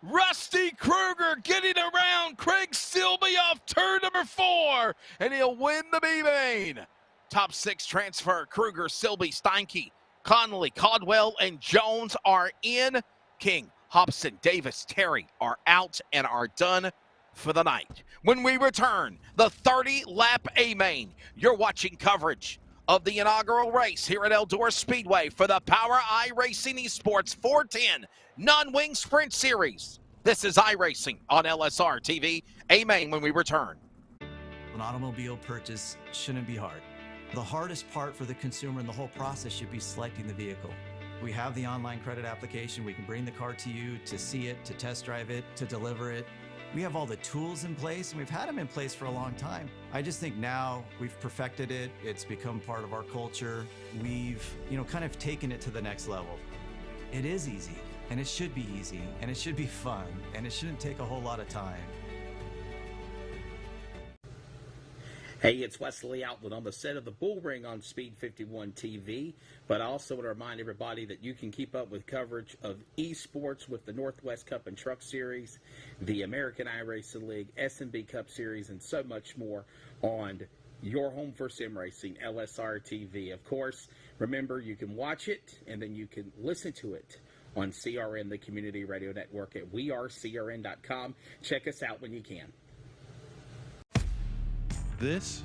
Rusty Kruger getting around Craig Silby off turn number 4, and he'll win the B-main. Top 6 transfer, Kruger, Silby, Steinke, Conley, Codwell, and Jones are in. King, Hobson, Davis, Terry are out and are done for the night. When we return, the 30-lap A-main, you're watching coverage of the inaugural race here at Eldora Speedway for the POWRi Racing Esports 410 Non-Wing Sprint Series. This is iRacing on LSRTV. A-main when we return. An automobile purchase shouldn't be hard. The hardest part for the consumer in the whole process should be selecting the vehicle. We have the online credit application. We can bring the car to you to see it, to test drive it, to deliver it. We have all the tools in place, and we've had them in place for a long time. I just think now we've perfected it. It's become part of our culture. We've, kind of taken it to the next level. It is easy, and it should be easy, and it should be fun, and it shouldn't take a whole lot of time. Hey, it's Wesley Outland on the set of the Bull Ring on Speed 51 TV, but I also want to remind everybody that you can keep up with coverage of esports with the Northwest Cup and Truck Series, the American iRacing League, S&B Cup Series, and so much more on your home for sim racing, LSRTV. Of course, remember, you can watch it, and then you can listen to it on CRN, the community radio network at wearecrn.com. Check us out when you can. This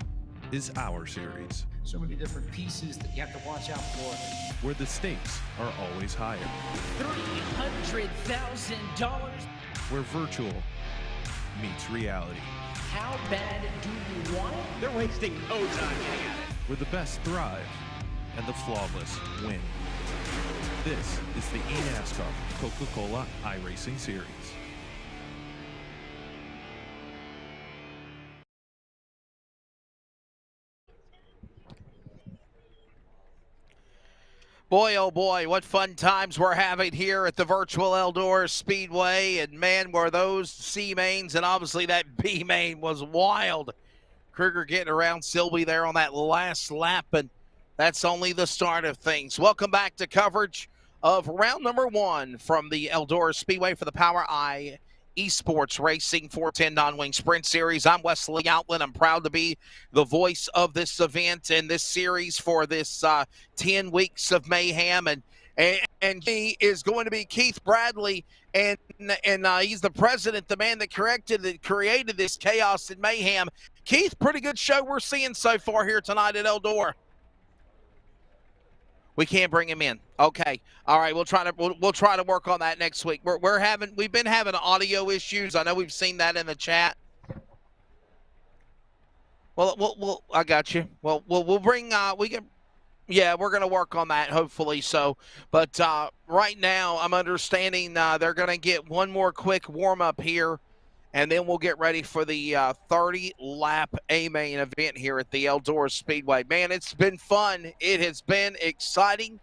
is our series, So many different pieces that you have to watch out for. where the stakes are always higher, $300,000. where virtual meets reality, How bad do you want it? They're wasting no time getting at it. where the best thrive and the flawless win. This is the eNASCAR Coca-Cola iRacing Series. Boy, oh boy, what fun times we're having here at the virtual Eldora Speedway. And man, were those C mains, and obviously that B main was wild. Kruger getting around Silby there on that last lap, and that's only the start of things. Welcome back to coverage of round number 1 from the Eldora Speedway for the POWRi Esports Racing 410 Non-Wing Sprint Series. I'm Wesley Outland. I'm proud to be the voice of this event and this series for this 10 weeks of mayhem. And he is going to be Keith Bradley, and he's the president, the man that created this chaos and mayhem. Keith, pretty good show we're seeing so far here tonight at Eldora. We can't bring him in. Okay. All right. We'll try to work on that next week. We've been having audio issues. I know we've seen that in the chat. Well, I got you. Well, we'll bring we're going to work on that hopefully. So, but right now I'm understanding they're going to get one more quick warm up here, and then we'll get ready for the 30-lap A-main event here at the Eldora Speedway. Man, it's been fun. It has been exciting,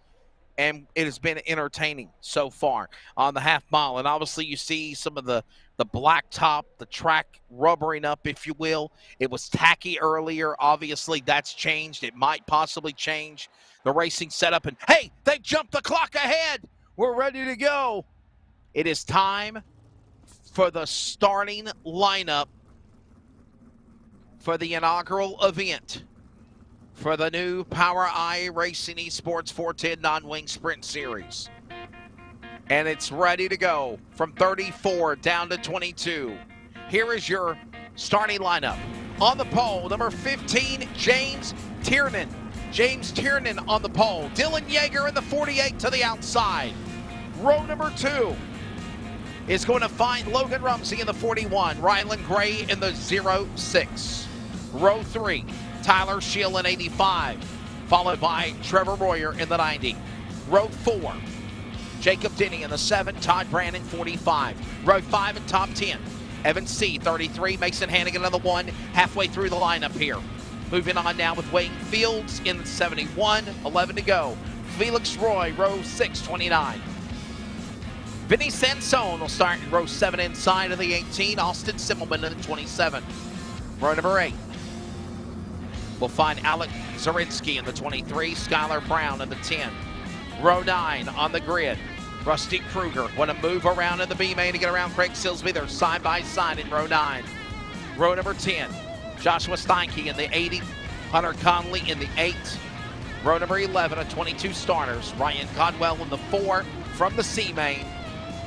and it has been entertaining so far on the half mile. And obviously you see some of the blacktop, the track rubbering up, if you will. It was tacky earlier. Obviously that's changed. It might possibly change the racing setup. And, hey, they jumped the clock ahead. We're ready to go. It is time for the starting lineup for the inaugural event for the new POWRi Racing Esports 410 Non-Wing Sprint Series. And it's ready to go from 34 down to 22. Here is your starting lineup. On the pole, number 15, James Tiernan. James Tiernan on the pole. Dylan Yeager in the 48 to the outside. Row number 2 is going to find Logan Rumsey in the 41, Rylan Gray in the 06. Row 3, Tyler Shield in 85, followed by Trevor Royer in the 90. Row 4, Jacob Denny in the 7, Todd Brandon 45. Row 5 in top 10, Evan C 33, Mason Hannigan in the 1, halfway through the lineup here. Moving on now with Wayne Fields in the 71, 11 to go. Felix Roy, row 6, 29. Vinny Sansone will start in row 7 inside of the 18. Austin Simmelman in the 27. Row number 8. We'll find Alec Zarinsky in the 23. Skylar Brown in the 10. Row 9 on the grid. Rusty Kruger want to move around in the B main to get around Craig Silsby. They're side by side in row 9. Row number 10. Joshua Steinke in the 80. Hunter Conley in the 8. Row number 11 of 22 starters. Ryan Codwell in the 4 from the C main.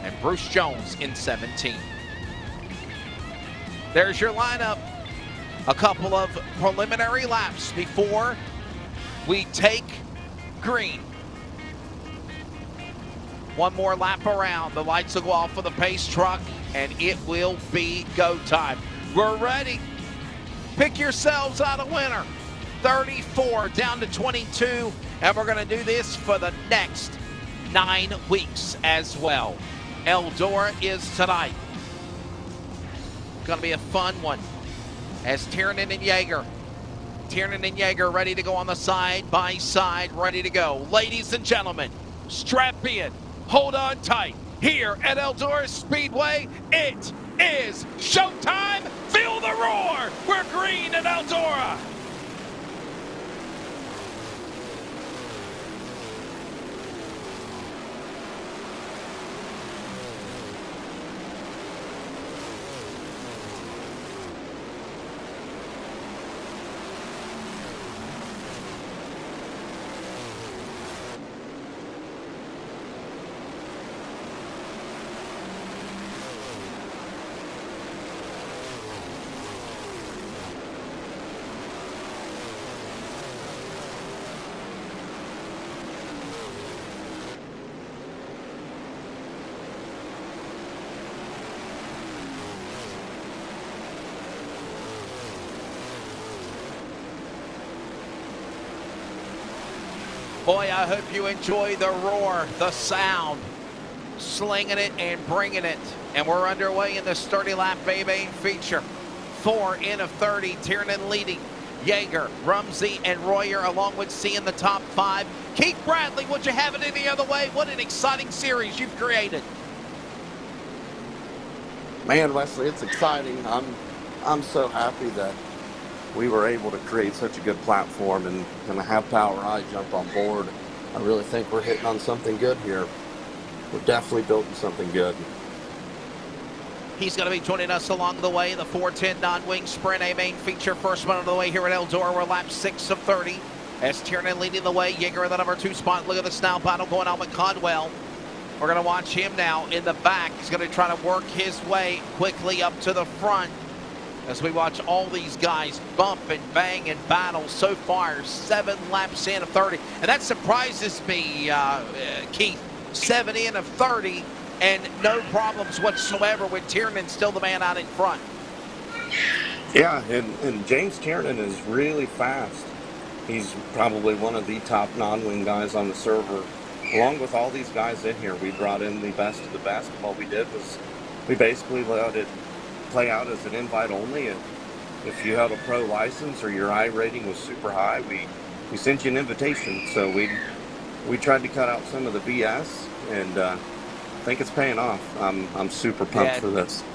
And Bruce Jones in 17. There's your lineup. A couple of preliminary laps before we take green. One more lap around. The lights will go off for the pace truck, and it will be go time. We're ready. Pick yourselves out a winner. 34 down to 22, and we're going to do this for the next 9 weeks as well. Eldora is tonight. Going to be a fun one. As Tiernan and Yeager. Tiernan and Yeager ready to go on the side by side, ready to go. Ladies and gentlemen, strap in, hold on tight. Here at Eldora Speedway, it is showtime. Feel the roar. We're green at Eldora. Boy, I hope you enjoy the roar, the sound, slinging it and bringing it. And we're underway in this 30-lap Bay feature. 4 in of 30, Tiernan leading. Yeager, Rumsey, and Royer along with C in the top 5. Keith Bradley, would you have it any other way? What an exciting series you've created. Man, Wesley, it's exciting. I'm so happy that we were able to create such a good platform and have POWRi jump on board. I really think we're hitting on something good here. We're definitely building something good. He's going to be joining us along the way. The 410 non-wing sprint A main feature. First one of the way here at Eldora. We're lap 6 of 30. As Tiernan leading the way. Yeager in the number 2 spot. Look at the snap battle going on with Codwell. We're going to watch him now in the back. He's going to try to work his way quickly up to the front. As we watch all these guys bump and bang and battle so far, 7 laps in of 30. And that surprises me, Keith. 7 in of 30 and no problems whatsoever with Tiernan still the man out in front. Yeah, and James Tiernan is really fast. He's probably one of the top non-wing guys on the server. Along with all these guys in here, we brought in the best of the best. And what we did was we basically let it play out as an invite only, and if you had a pro license or your I rating was super high, we sent you an invitation. So we tried to cut out some of the BS, and I think it's paying off. I'm super pumped for this.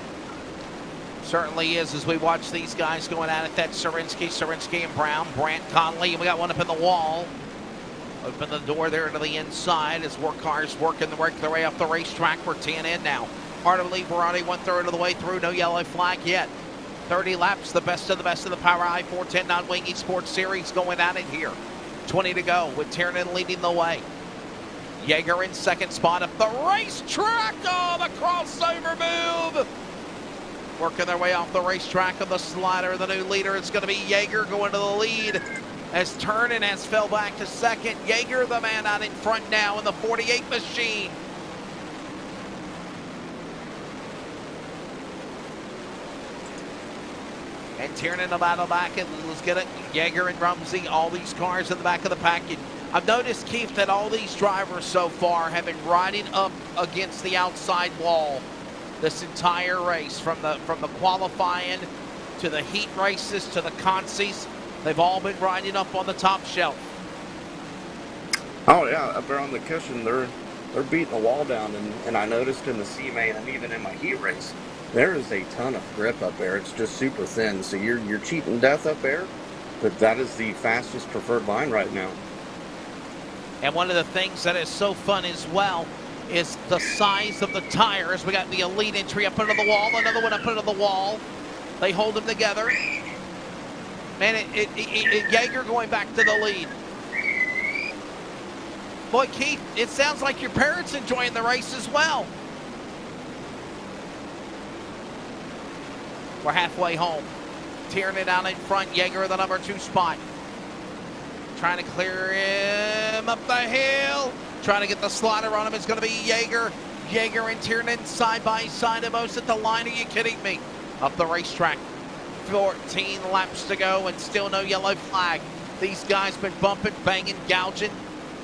Certainly is, as we watch these guys going at it. That's Zarinsky and Brown, Brant, Conley, and we got one up in the wall. Open the door there to the inside as work cars working their way off the racetrack. We're 10 in now. Hard to believe we're already 1/3 of the way through. No yellow flag yet. 30 laps, the best of the POWRi 410 non-wing esports series going at it here. 20 to go with Tiernan leading the way. Yeager in second spot up the racetrack. Oh, the crossover move. Working their way off the racetrack on the slider. The new leader is going to be Yeager going to the lead as Tiernan has fell back to second. Yeager, the man out in front now in the 48 machine. And Tiernan about the back, and let's get it. Yeager and Rumsey, all these cars in the back of the package. I've noticed, Keith, that all these drivers so far have been riding up against the outside wall this entire race, from the qualifying to the heat races to the consies. They've all been riding up on the top shelf. Oh yeah, up there on the cushion, they're beating the wall down, and I noticed in the C-main and even in my heat race, there is a ton of grip up there. It's just super thin, so you're cheating death up there, but that is the fastest preferred line right now. And one of the things that is so fun as well is the size of the tires. We got the elite entry up under the wall, another one up under the wall. They hold them together. Man, Yeager going back to the lead. Boy, Keith, it sounds like your parents enjoying the race as well. We're halfway home. Tiernan out in front. Yeager the number 2 spot. Trying to clear him up the hill. Trying to get the slaughter on him. It's going to be Yeager. Yeager and Tiernan side by side, almost at the line. Are you kidding me? Up the racetrack. 14 laps to go and still no yellow flag. These guys been bumping, banging, gouging,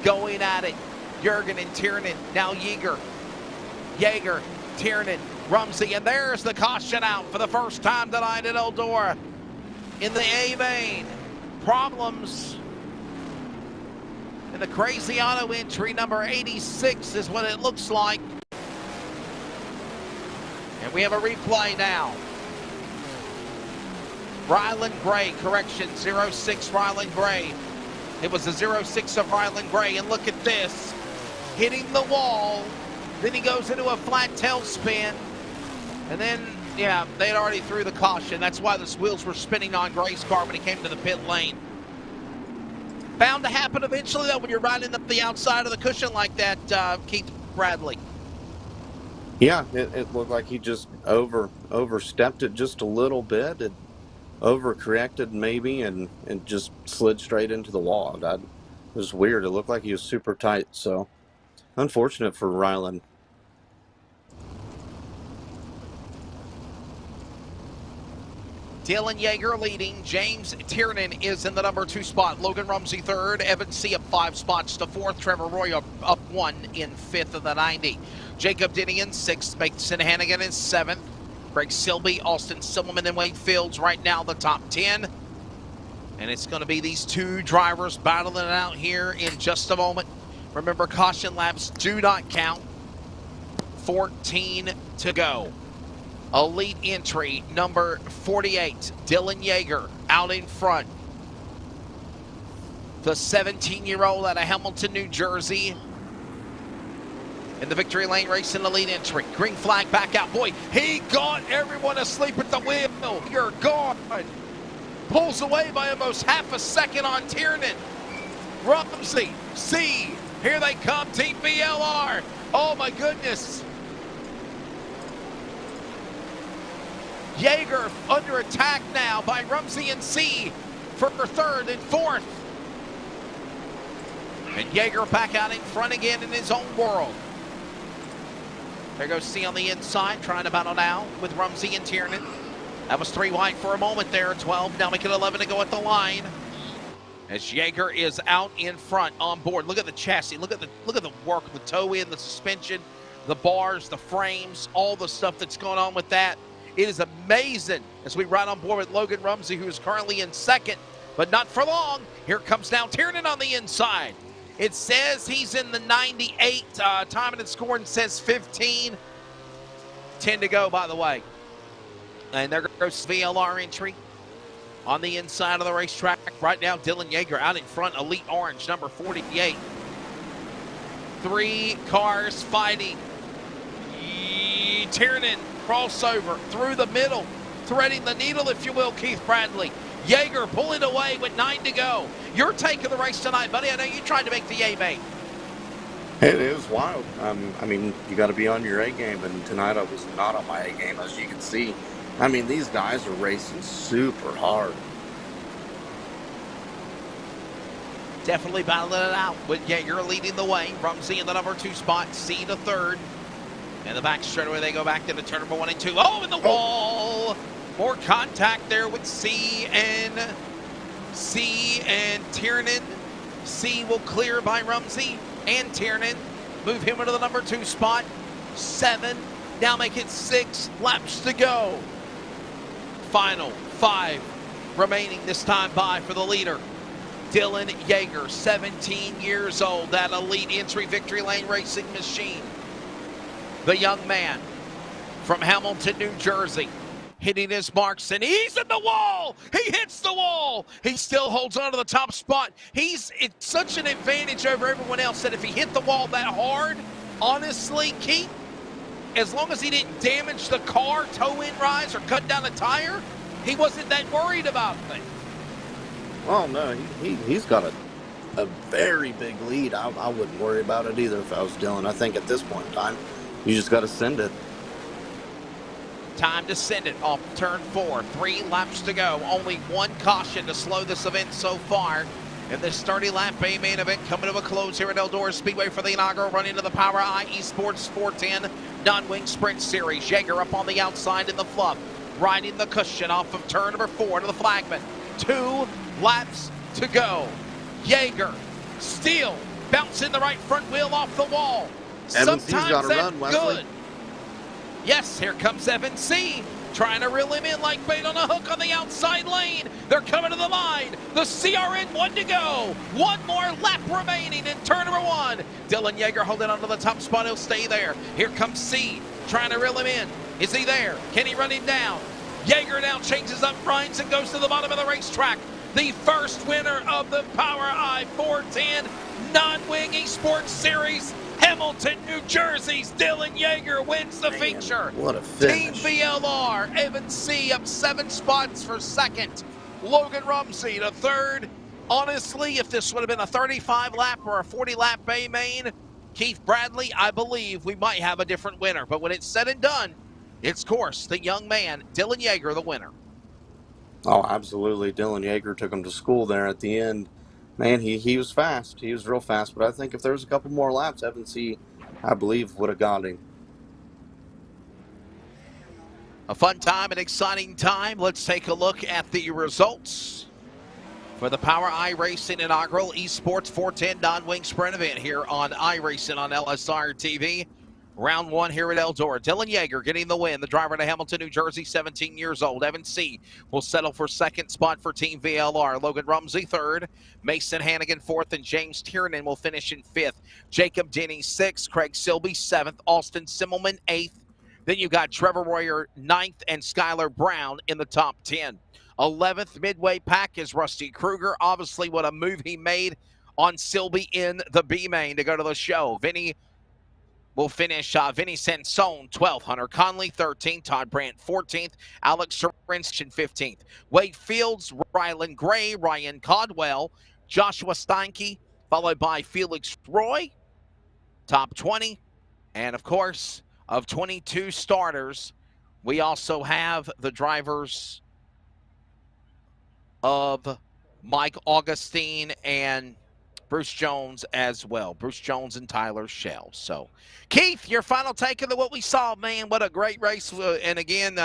going at it. Jurgen and Tiernan. Now Yeager. Tiernan. Rumsey, and there's the caution out for the first time tonight at Eldora. In the A main, problems in the crazy auto entry number 86 is what it looks like. And we have a replay now. Ryland Gray, correction, 06 Ryland Gray. It was the 06 of Ryland Gray, and look at this. Hitting the wall, then he goes into a flat tail spin. And then, yeah, they had already threw the caution. That's why the wheels were spinning on Gray's car when he came to the pit lane. Bound to happen eventually, though, when you're riding up the outside of the cushion like that, Keith Bradley. Yeah, it looked like he just overstepped it just a little bit. It overcorrected maybe, and just slid straight into the wall. That was weird. It looked like he was super tight, so unfortunate for Ryland. Dylan Yeager leading. James Tiernan is in the number 2 spot. Logan Rumsey 3rd. Evan C. up 5 spots to 4th. Trevor Roy up 1 in 5th of the 90. Jacob Denny in 6th. Mason Hannigan in 7th. Greg Silby, Austin Silverman, and Wade Fields right now the top 10. And it's going to be these 2 drivers battling it out here in just a moment. Remember, caution laps do not count. 14 to go. Elite entry number 48, Dylan Yeager out in front. The 17-year-old out of Hamilton, New Jersey. In the victory lane race in elite entry. Green flag back out. Boy, he got everyone asleep at the wheel. You're gone. Pulls away by almost half a second on Tiernan. Rumsey, C. Here they come, Team BLR. Oh my goodness. Yeager under attack now by Rumsey and C for 3rd and 4th. And Yeager back out in front again in his own world. There goes C on the inside, trying to battle now with Rumsey and Tiernan. That was 3 wide for a moment there, 12. Now make it 11 to go at the line. As Yeager is out in front on board. Look at the chassis. Look at the work, the toe in, the suspension, the bars, the frames, all the stuff that's going on with that. It is amazing as we ride on board with Logan Rumsey, who is currently in 2nd, but not for long. Here comes now Tiernan on the inside. It says he's in the 98, timing and scoring says 15. 10 to go, by the way. And there goes VLR entry on the inside of the racetrack. Right now, Dylan Yeager out in front, elite orange, number 48. 3 cars fighting. Tiernan crossover through the middle, threading the needle, if you will, Keith Bradley. Yeager pulling away with 9 to go. Your take of the race tonight, buddy. I know you tried to make the A-main. It is wild. I mean, you got to be on your A game, and tonight I was not on my A game, as you can see. I mean, these guys are racing super hard. Definitely battling it out with Yeager leading the way. Rumsey in the number 2 spot, C to 3rd. And the back straightaway, they go back to the turn number 1 and 2. Oh, in the wall! More contact there with C and Tiernan. C will clear by Rumsey and Tiernan. Move him into the number 2 spot. 7. Now make it 6 laps to go. Final 5 remaining this time by for the leader. Dylan Yeager, 17 years old, that elite entry victory lane racing machine. The young man from Hamilton, New Jersey, hitting his marks, and he's in the wall. He hits the wall. He still holds on to the top spot. It's such an advantage over everyone else that if he hit the wall that hard, honestly, Keith, as long as he didn't damage the car, toe in rise, or cut down a tire, he wasn't that worried about things. Well, no, he's got a very big lead. I wouldn't worry about it either if I was Dylan. I think at this point in time, you just got to send it. Time to send it off turn 4. 3 laps to go. Only 1 caution to slow this event so far. In this 30-lap A main event coming to a close here at Eldora Speedway for the inaugural run into the POWRi Esports 410 non-wing sprint series. Yeager up on the outside in the fluff, riding the cushion off of turn number 4 to the flagman. 2 laps to go. Yeager still bouncing the right front wheel off the wall. Sometimes that's run, good. Yes, here comes Evan C. Trying to reel him in like bait on a hook on the outside lane. They're coming to the line. The CRN 1 to go. 1 more lap remaining in turn number 1. Dylan Yeager holding onto the top spot. He'll stay there. Here comes C. Trying to reel him in. Is he there? Can he run him down? Yeager now changes up grinds and goes to the bottom of the racetrack. The first winner of the POWRi 410 non-wing esports series. Hamilton, New Jersey's Dylan Yeager wins the feature. What a finish. Team VLR, Evan C. up 7 spots for 2nd. Logan Rumsey to 3rd. Honestly, if this would have been a 35-lap or a 40-lap A main, Keith Bradley, I believe we might have a different winner. But when it's said and done, it's, of course, the young man, Dylan Yeager, the winner. Oh, absolutely. Dylan Yeager took him to school there at the end. Man, he was fast. He was real fast. But I think if there was a couple more laps, Evan C., I believe, would have got him. A fun time, an exciting time. Let's take a look at the results for the POWRi Racing inaugural Esports 410 non-wing sprint event here on iRacing on LSRTV. Round 1 here at Eldora. Dylan Yeager getting the win. The driver to Hamilton, New Jersey, 17 years old. Evan C. will settle for 2nd spot for Team VLR. Logan Rumsey 3rd. Mason Hannigan 4th. And James Tiernan will finish in 5th. Jacob Denny 6th. Craig Silby 7th. Austin Simmelman 8th. Then you got Trevor Royer 9th and Skylar Brown in the top 10. 11th midway pack is Rusty Kruger. Obviously, what a move he made on Silby in the B main to go to the show. Vinny will finish Vinny Sansone 12th, Hunter Conley 13th, Todd Brandt 14th, Alex Sorensen 15th, Wade Fields, Rylan Gray, Ryan Codwell, Joshua Steinke, followed by Felix Roy, top 20. And of course, of 22 starters, we also have the drivers of Mike Augustine and Bruce Jones as well. Bruce Jones and Tyler Shell. So, Keith, your final take of what we saw, man. What a great race. And again,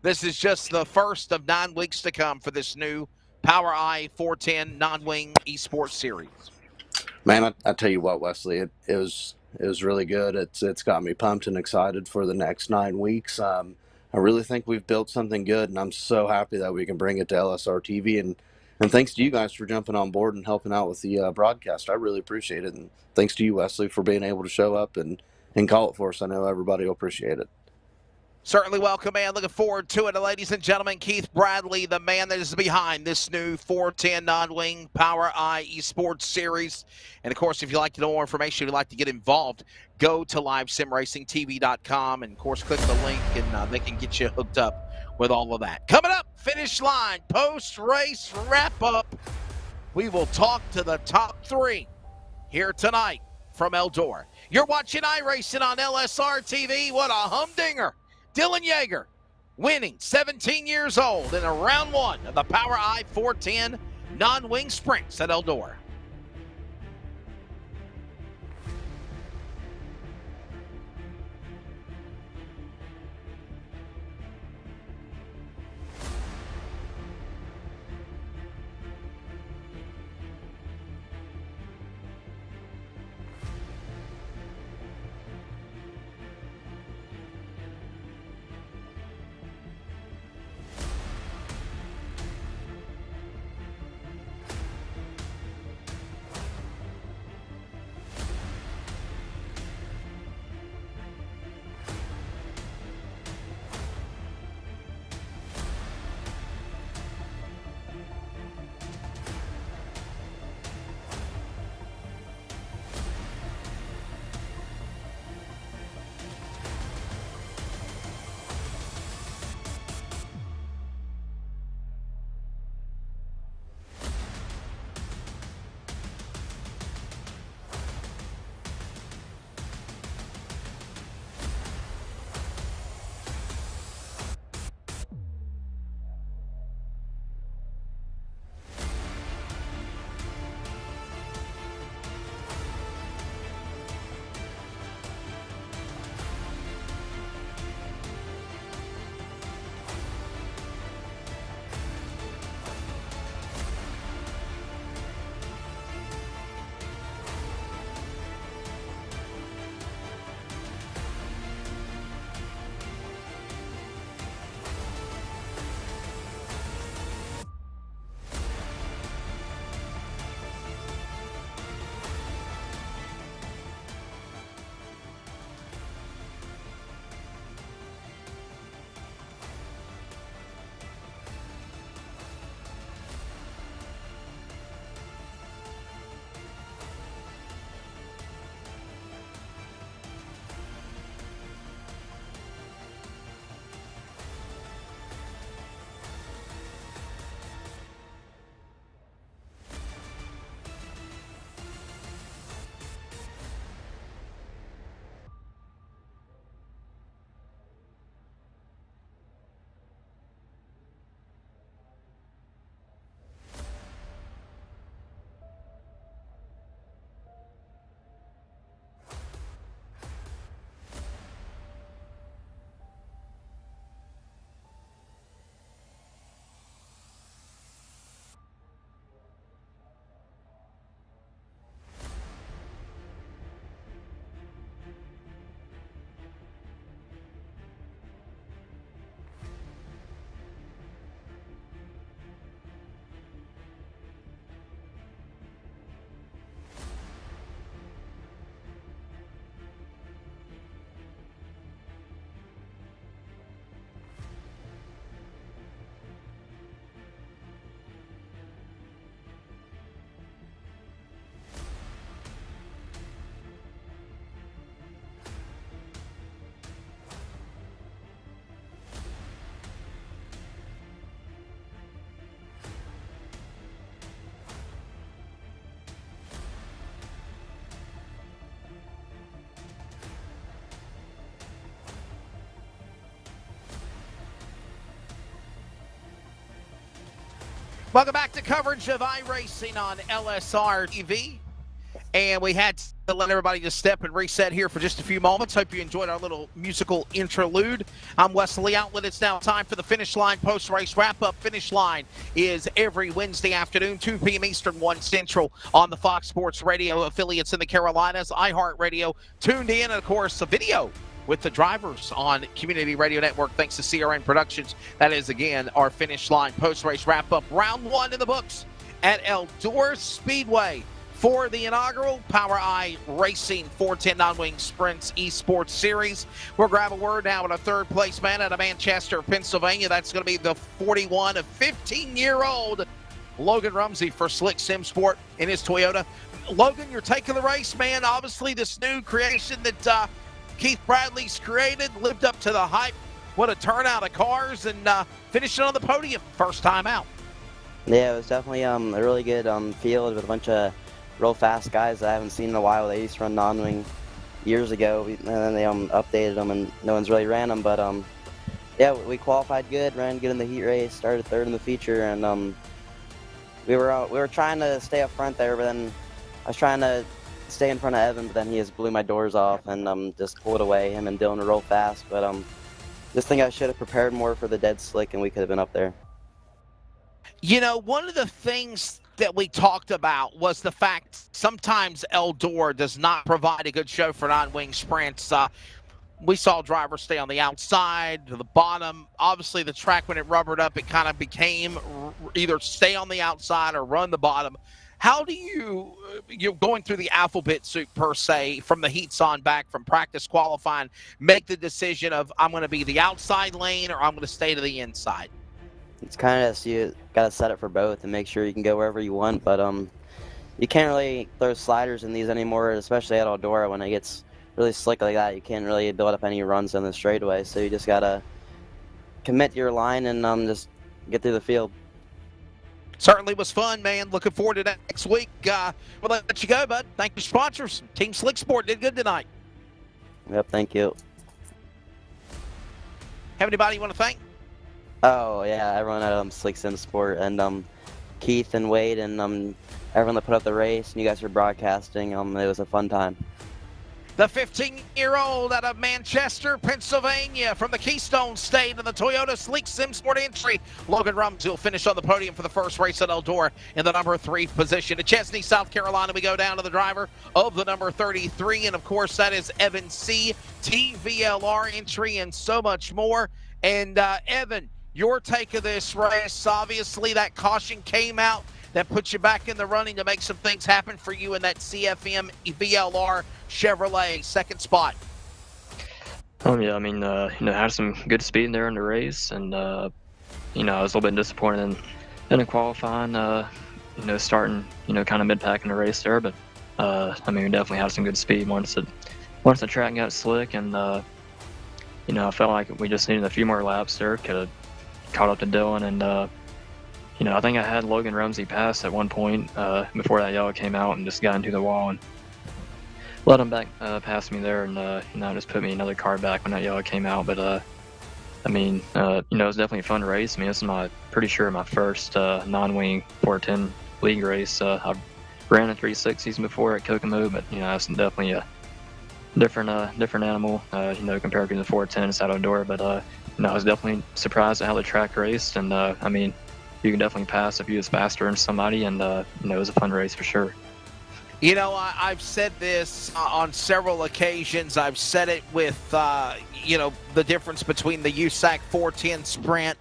this is just the first of 9 weeks to come for this new POWRi 410 non-wing esports series. Man, I tell you what, Wesley, it was really good. It's got me pumped and excited for the next 9 weeks. I really think we've built something good, and I'm so happy that we can bring it to LSRTV. And thanks to you guys for jumping on board and helping out with the broadcast. I really appreciate it. And thanks to you, Wesley, for being able to show up and call it for us. I know everybody will appreciate it. Certainly welcome, man. Looking forward to it. Ladies and gentlemen, Keith Bradley, the man that is behind this new 410 non-wing POWRi esports series. And, of course, if you'd like to know more information, if you'd like to get involved, go to livesimracingtv.com and, of course, click the link, and they can get you hooked up with all of that. Coming up, finish line, post-race wrap-up. We will talk to the top 3 here tonight from Eldora. You're watching iRacing on LSRTV. What a humdinger. Dylan Yeager winning, 17 years old, in a round 1 of the POWRi 410 non-wing sprints at Eldora. Welcome back to coverage of iRacing on LSRTV. And we had to let everybody just step and reset here for just a few moments. Hope you enjoyed our little musical interlude. I'm Wesley Outlet. It's now time for the Finish Line post-race wrap-up. Finish Line is every Wednesday afternoon, 2 p.m. Eastern, 1 Central on the Fox Sports Radio affiliates in the Carolinas, iHeartRadio, tuned in, and, of course, a video with the drivers on Community Radio Network, thanks to CRN Productions. That is, again, our Finish Line post-race wrap-up. Round 1 in the books at Eldora Speedway for the inaugural POWRi Racing 410 Non-Wing Sprints Esports Series. We'll grab a word now with a third-place man out of Manchester, Pennsylvania. That's going to be the 41 of 15-year-old Logan Rumsey for Slick Sim Sport in his Toyota. Logan, your take of the race, man. Obviously, this new creation that Keith Bradley's created lived up to the hype. What a turnout of cars, and finishing on the podium first time out. Yeah, it was definitely a really good field with a bunch of real fast guys that I haven't seen in a while. They used to run non-wing years ago, and then they updated them, and no one's really ran them. But yeah, we qualified good, ran good in the heat race, started third in the feature, and we were trying to stay up front there, but then I was trying to stay in front of Evan, but then he just blew my doors off and just pulled away. Him and Dylan were real fast, but just think I should have prepared more for the dead slick, and we could have been up there. You know, one of the things that we talked about was the fact sometimes Eldora does not provide a good show for non-wing sprints. We saw drivers stay on the outside, to the bottom. Obviously, the track, when it rubbered up, it kind of became either stay on the outside or run the bottom. How do you're going through the alphabet soup, per se, from the heats on back, from practice qualifying, make the decision of I'm going to be the outside lane or I'm going to stay to the inside? It's kind of, you got to set it for both and make sure you can go wherever you want, but you can't really throw sliders in these anymore, especially at Eldora. When it gets really slick like that, you can't really build up any runs on the straightaway, so you just got to commit to your line and just get through the field. Certainly was fun, man. Looking forward to next week. We'll let you go, bud. Thank you, sponsors. Team Slick Sport did good tonight. Yep, thank you. Have anybody you want to thank? Oh, yeah, everyone at Slick Sim Sport, and Keith and Wade, and everyone that put up the race, and you guys were broadcasting. It was a fun time. The 15-year-old out of Manchester, Pennsylvania, from the Keystone State in the Toyota Sleek Sim Sport entry, Logan Rumsey will finish on the podium for the first race at Eldora in the number 3 position. To Chesney, South Carolina, we go down to the driver of the number 33, and of course that is Evan C. TVLR entry and so much more. And Evan, your take of this race, obviously that caution came out that puts you back in the running to make some things happen for you in that CFM VLR Chevrolet second spot. Yeah, I mean, had some good speed there in the race, and I was a little bit disappointed in the qualifying, starting, kind of mid-pack in the race there, but we definitely had some good speed once the track got slick, and I felt like we just needed a few more laps there, could have caught up to Dylan, and I think I had Logan Rumsey pass at one point before that yellow came out and just got into the wall and let him back past me there, and just put me another car back when that yellow came out. But it was definitely a fun race. I mean, this is pretty sure my first non-wing 410 league race. I ran in 360s before at Kokomo, but it's definitely a different animal, compared to the 410s at Eldora. But I was definitely surprised at how the track raced, and you can definitely pass if you was faster than somebody, and it was a fun race for sure. I've said this on several occasions. I've said it with, the difference between the USAC 410 Sprint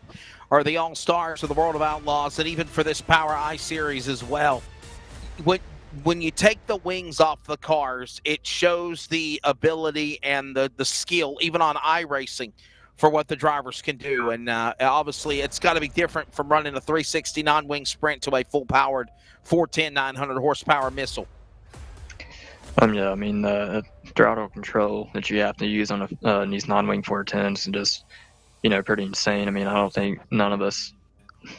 or the All-Stars or the World of Outlaws, and even for this POWRi series as well. When you take the wings off the cars, it shows the ability and the skill, even on iRacing, for what the drivers can do. And obviously it's got to be different from running a 360 non-wing sprint to a full-powered 410 900 horsepower missile. The throttle control that you have to use on these non-wing 410s is just, pretty insane. I don't think none of us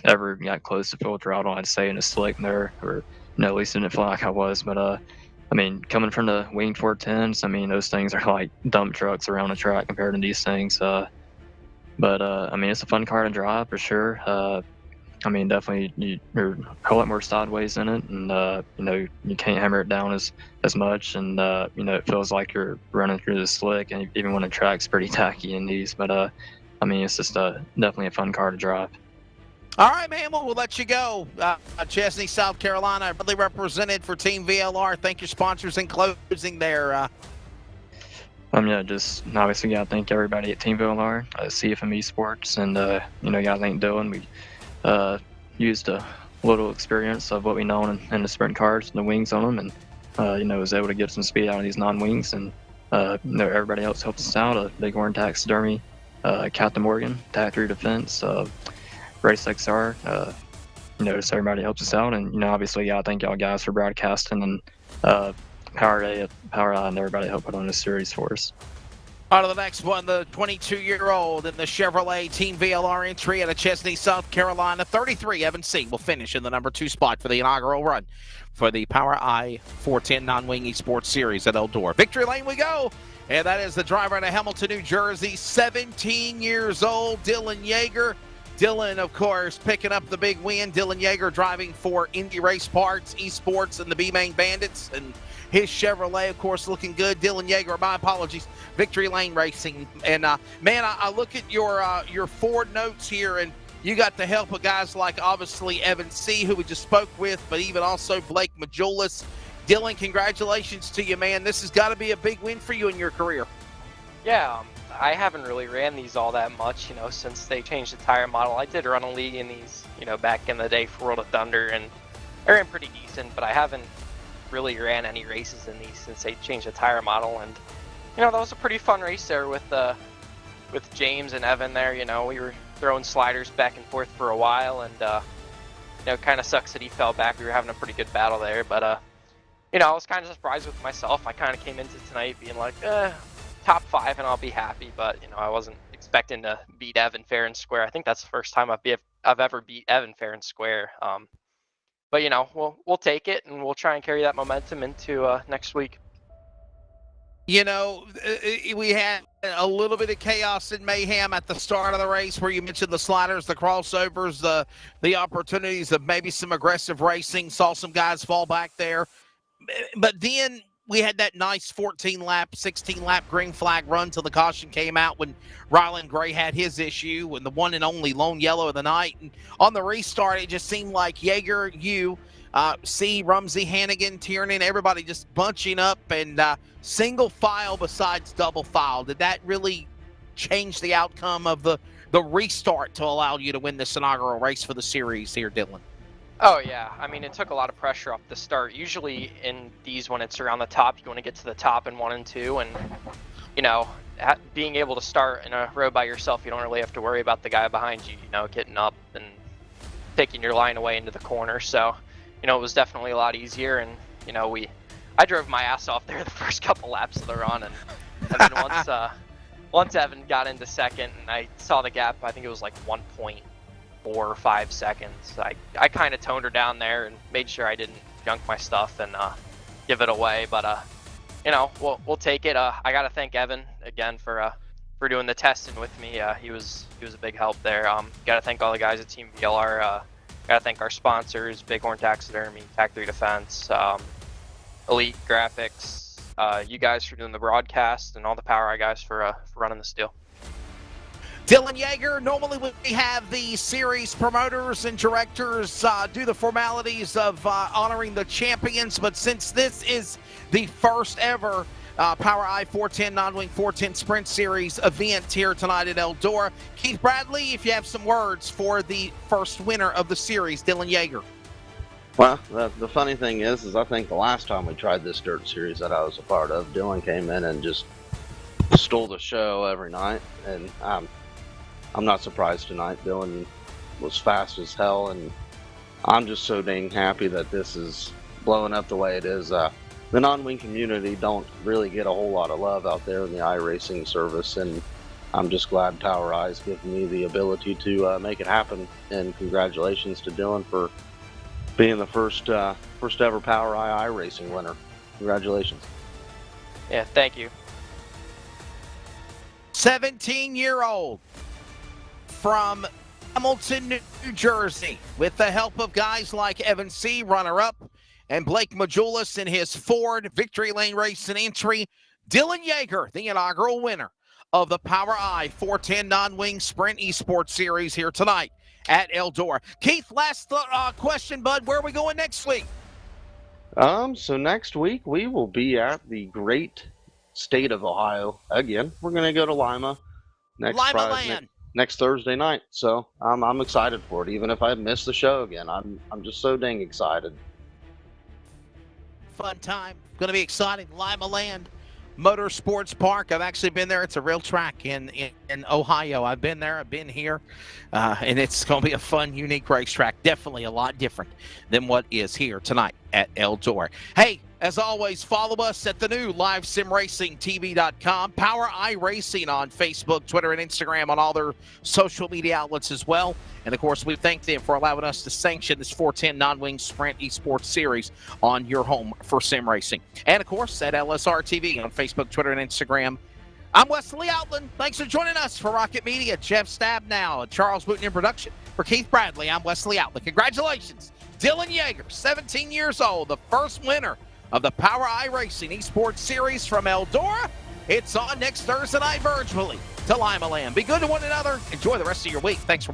ever got close to full throttle, I'd say, in a slick there, or at least didn't feel like I was. But coming from the winged 410s, those things are like dump trucks around the track compared to these things. But it's a fun car to drive for sure. I mean, definitely you're a whole lot more sideways in it, and you know, you can't hammer it down as much, and you know, it feels like you're running through the slick, and even when the track's pretty tacky in these. But I mean, it's just definitely a fun car to drive. All right, man. Well, we'll let you go. Chesney, South Carolina, really represented for Team VLR. Thank your sponsors in closing there. Yeah, just obviously gotta thank everybody at Team VLR, CFM Esports, and you know, gotta thank Dylan. We used a little experience of what we know in the sprint cars and the wings on them, and you know, was able to get some speed out of these non-wings, and you know, everybody else helped us out. Bighorn Taxidermy, Captain Morgan, Tac 3 Defense, Race XR, you know, just everybody helps us out, and you know, obviously, yeah, thank y'all guys for broadcasting, and POWRi and everybody helped put on this series for us. On to the next one, the 22-year-old in the Chevrolet Team VLR entry out of Chesney, South Carolina, 33, Evan C. will finish in the number 2 spot for the inaugural run for the POWRi 410 Non-Wing Esports Series at Eldora. Victory lane we go, and that is the driver out of Hamilton, New Jersey, 17 years old, Dylan Yeager. Dylan, of course, picking up the big win. Dylan Yeager driving for Indy Race Parts, Esports, and the B-Main Bandits, and his Chevrolet, of course, looking good. Dylan Yeager, my apologies, Victory Lane Racing. And, man, I look at your Ford notes here, and you got the help of guys like, obviously, Evan C., who we just spoke with, but even also Blake Majulis. Dylan, congratulations to you, man. This has got to be a big win for you in your career. Yeah, I haven't really ran these all that much, you know, since they changed the tire model. I did run a league in these, you know, back in the day for World of Thunder, and I ran pretty decent, but I haven't really ran any races in these since they changed the tire model. And you know, that was a pretty fun race there with James and Evan there. You know, we were throwing sliders back and forth for a while, and you know, kind of sucks that he fell back. We were having a pretty good battle there, but you know, I was kind of surprised with myself. I kind of came into tonight being like, top 5 and I'll be happy, but you know, I wasn't expecting to beat Evan fair and square. I think that's the first time I've ever beat Evan fair and square. But you know, we'll take it, and we'll try and carry that momentum into next week. You know, we had a little bit of chaos and mayhem at the start of the race, where you mentioned the sliders, the crossovers, the opportunities of maybe some aggressive racing. Saw some guys fall back there, but then we had that nice 14-lap, 16-lap green flag run till the caution came out when Ryland Gray had his issue, and the one and only lone yellow of the night. And on the restart, it just seemed like Yeager, C, Rumsey, Hannigan, Tiernan, everybody just bunching up and single file besides double file. Did that really change the outcome of the restart to allow you to win this inaugural race for the series here, Dylan? Oh yeah, I mean, it took a lot of pressure off the start. Usually in these, when it's around the top, you want to get to the top in 1 and 2, and you know, being able to start in a row by yourself, you don't really have to worry about the guy behind you, you know, getting up and taking your line away into the corner. So, you know, it was definitely a lot easier, and you know, I drove my ass off there the first couple laps of the run, and then once Evan got into second and I saw the gap, I think it was like 1.4 or 5 seconds. I kind of toned her down there and made sure I didn't junk my stuff and give it away. But you know, we'll take it. I gotta thank Evan again for doing the testing with me. He was a big help there. Gotta thank all the guys at Team VLR. Gotta thank our sponsors, Bighorn Taxidermy, Tac 3 Defense, Elite Graphics, you guys for doing the broadcast, and all the POWRi guys for running this deal. Dylan Yeager, normally we have the series promoters and directors do the formalities of honoring the champions, but since this is the first ever POWRi 410 Non-Wing 410 Sprint Series event here tonight at Eldora, Keith Bradley, if you have some words for the first winner of the series, Dylan Yeager. Well, the funny thing is I think the last time we tried this dirt series that I was a part of, Dylan came in and just stole the show every night, and I'm not surprised tonight. Dylan was fast as hell, and I'm just so dang happy that this is blowing up the way it is. The non-wing community don't really get a whole lot of love out there in the iRacing service, and I'm just glad POWRi has given me the ability to make it happen. And congratulations to Dylan for being the first ever POWRi iRacing winner. Congratulations. Yeah, thank you. 17-year-old from Hamilton, New Jersey, with the help of guys like Evan C., runner-up, and Blake Majulis in his Ford Victory Lane Racing entry. Dylan Yeager, the inaugural winner of the POWRi 410 non-wing sprint esports series here tonight at Eldora. Keith, last question, bud. Where are we going next week? So next week we will be at the great state of Ohio again. We're going to go to Lima next Thursday night. So I'm excited for it, even if I miss the show again. I'm just so dang excited. Fun time. Going to be exciting. Lima Land Motorsports Park. I've actually been there. It's a real track in Ohio. I've been there. I've been here. And it's going to be a fun, unique racetrack. Definitely a lot different than what is here tonight at Eldora. Hey, as always, follow us at the new LiveSimRacingTV.com. POWRi Racing on Facebook, Twitter, and Instagram, on all their social media outlets as well. And, of course, we thank them for allowing us to sanction this 410 non-wing sprint esports series on your home for sim racing. And, of course, at LSRTV on Facebook, Twitter, and Instagram. I'm Wesley Outland. Thanks for joining us for Rocket Media. Jeff Stabnow, Charles Wooten in production. For Keith Bradley, I'm Wesley Outland. Congratulations, Dylan Yeager, 17 years old, the first winner of the POWRi Racing Esports Series from Eldora. It's on next Thursday night virtually to Lima Land. Be good to one another. Enjoy the rest of your week. Thanks for